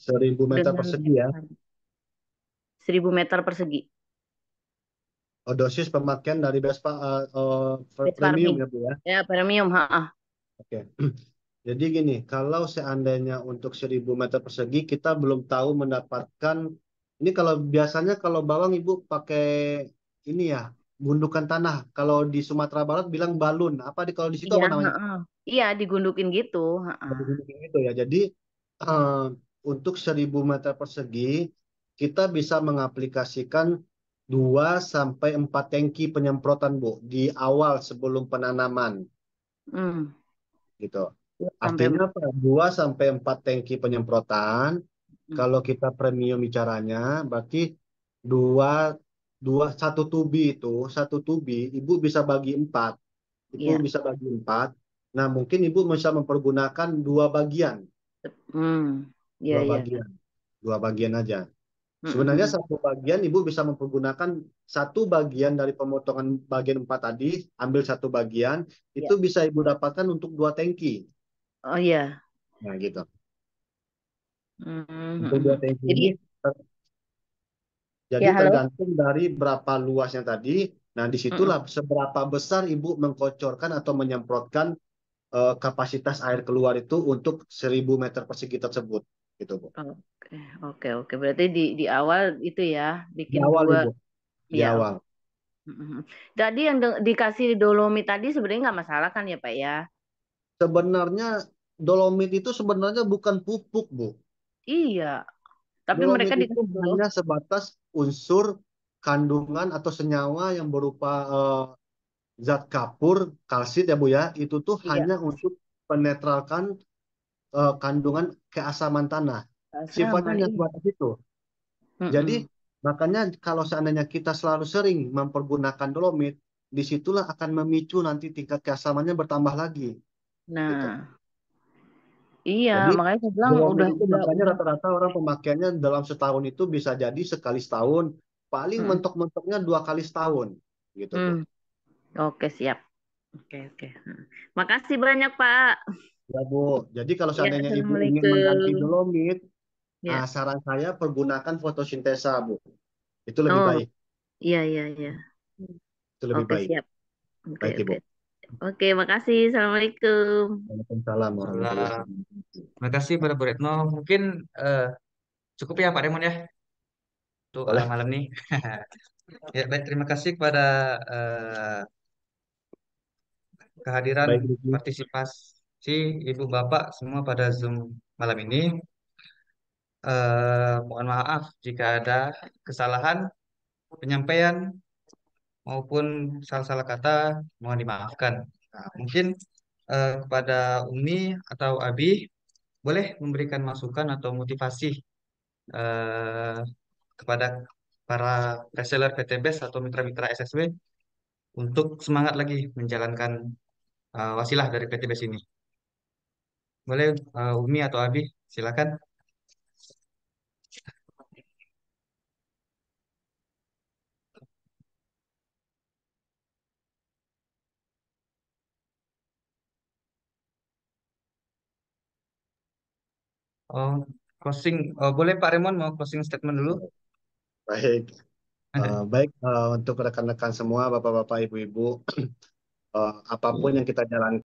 1000 meter dengan persegi ya. 1000 meter persegi. Dosis pemakaian dari Vespa Best premium farming. ya Bu ya. Ya, premium. Oke. Jadi gini, kalau seandainya untuk 1000 meter persegi kita belum tahu mendapatkan, ini kalau biasanya kalau bawang Ibu pakai ini ya, gundukan tanah. Kalau di Sumatera Barat bilang balun. Apa di kalau di situ Iya, apa namanya? iya digundukin gitu. Kalau gundukan itu ya. Jadi eh, untuk 1000 meter persegi kita bisa mengaplikasikan 2 sampai 4 tangki penyemprotan Bu di awal sebelum penanaman Hmm, gitu. 2 sampai Artinya apa? 2 sampai 4 tangki penyemprotan. Kalau kita premium bicaranya, berarti dua, satu tubi itu, satu tubi, ibu bisa bagi 4. Ibu Iya. bisa bagi 4. Nah, mungkin ibu bisa mempergunakan 2 bagian, Iya, dua iya. bagian, 2 bagian aja. Sebenarnya Mm-mm. satu bagian ibu bisa mempergunakan satu bagian dari pemotongan bagian 4 tadi, ambil satu bagian, Iya. itu bisa ibu dapatkan untuk 2 tangki. Oh iya. Nah, gitu. Untuk 2 Mm-mm. tangki Jadi ini jadi ya halo. tergantung dari berapa luasnya tadi. Nah, Mm-mm. disitulah seberapa besar ibu mengkocorkan atau menyemprotkan kapasitas air keluar itu untuk 1000 meter persegi tersebut. Gitu, Bu. Oke, oke, oke. Berarti di awal itu ya Di bikin awal, 2. Ibu. Di Ya, oke. awal. Mm-mm. Tadi yang dikasih dolomit tadi sebenarnya nggak masalah kan ya Pak ya? Sebenarnya dolomit itu sebenarnya bukan pupuk, Bu. Iya. Tapi mereka Dolomit itu dikasih dulu. hanya sebatas unsur kandungan atau senyawa yang berupa zat kapur, kalsit ya Bu ya. Itu tuh Iya. hanya untuk menetralkan kandungan keasaman tanah. Sifatnya Sama. hanya Iya. sebatas itu. Jadi Mm-mm. makanya kalau seandainya kita selalu sering mempergunakan dolomit, disitulah akan memicu nanti tingkat keasamannya bertambah lagi, gitu. Nah, iya. Jadi Makanya saya bilang dolomit udah, itu udah, makanya udah. rata-rata orang pemakaiannya dalam setahun itu bisa jadi sekali setahun, paling Mm-mm. mentok-mentoknya 2 kali setahun, gitu Bu. Hmm. Oke, siap. Oke, oke. Makasih banyak Pak. Ya Bu. Jadi kalau Ya, seandainya Ibu ingin mengganti Assalamualaikum. dolomit, Ya. saran saya pergunakan fotosintesa Bu. Itu lebih Oh, baik. iya, iya, iya. Itu lebih Oke, baik. siap. Oke, Baik oke. Ibu. Oke, makasih. Assalamualaikum. Waalaikumsalam warahmatullahi Salam. wabarakatuh. Terima kasih pada Bu Retno. Mungkin eh, cukup ya Pak Remon ya untuk Boleh. malam ini. Ya, baik. Terima kasih kepada eh, kehadiran Baik Ibu. partisipasi Ibu Bapak semua pada Zoom malam ini. Mohon maaf jika ada kesalahan penyampaian maupun salah-salah kata, mohon dimaafkan. Nah, mungkin kepada Umi atau Abi boleh memberikan masukan atau motivasi eh, kepada para reseller PTBS atau mitra-mitra SSW untuk semangat lagi menjalankan wasilah dari PTBS ini. Boleh Umi atau Abi, silakan. Oh, closing, boleh Pak Remon mau closing statement dulu? Baik. Baik untuk rekan-rekan semua, bapak-bapak, ibu-ibu, apapun yang kita jalankan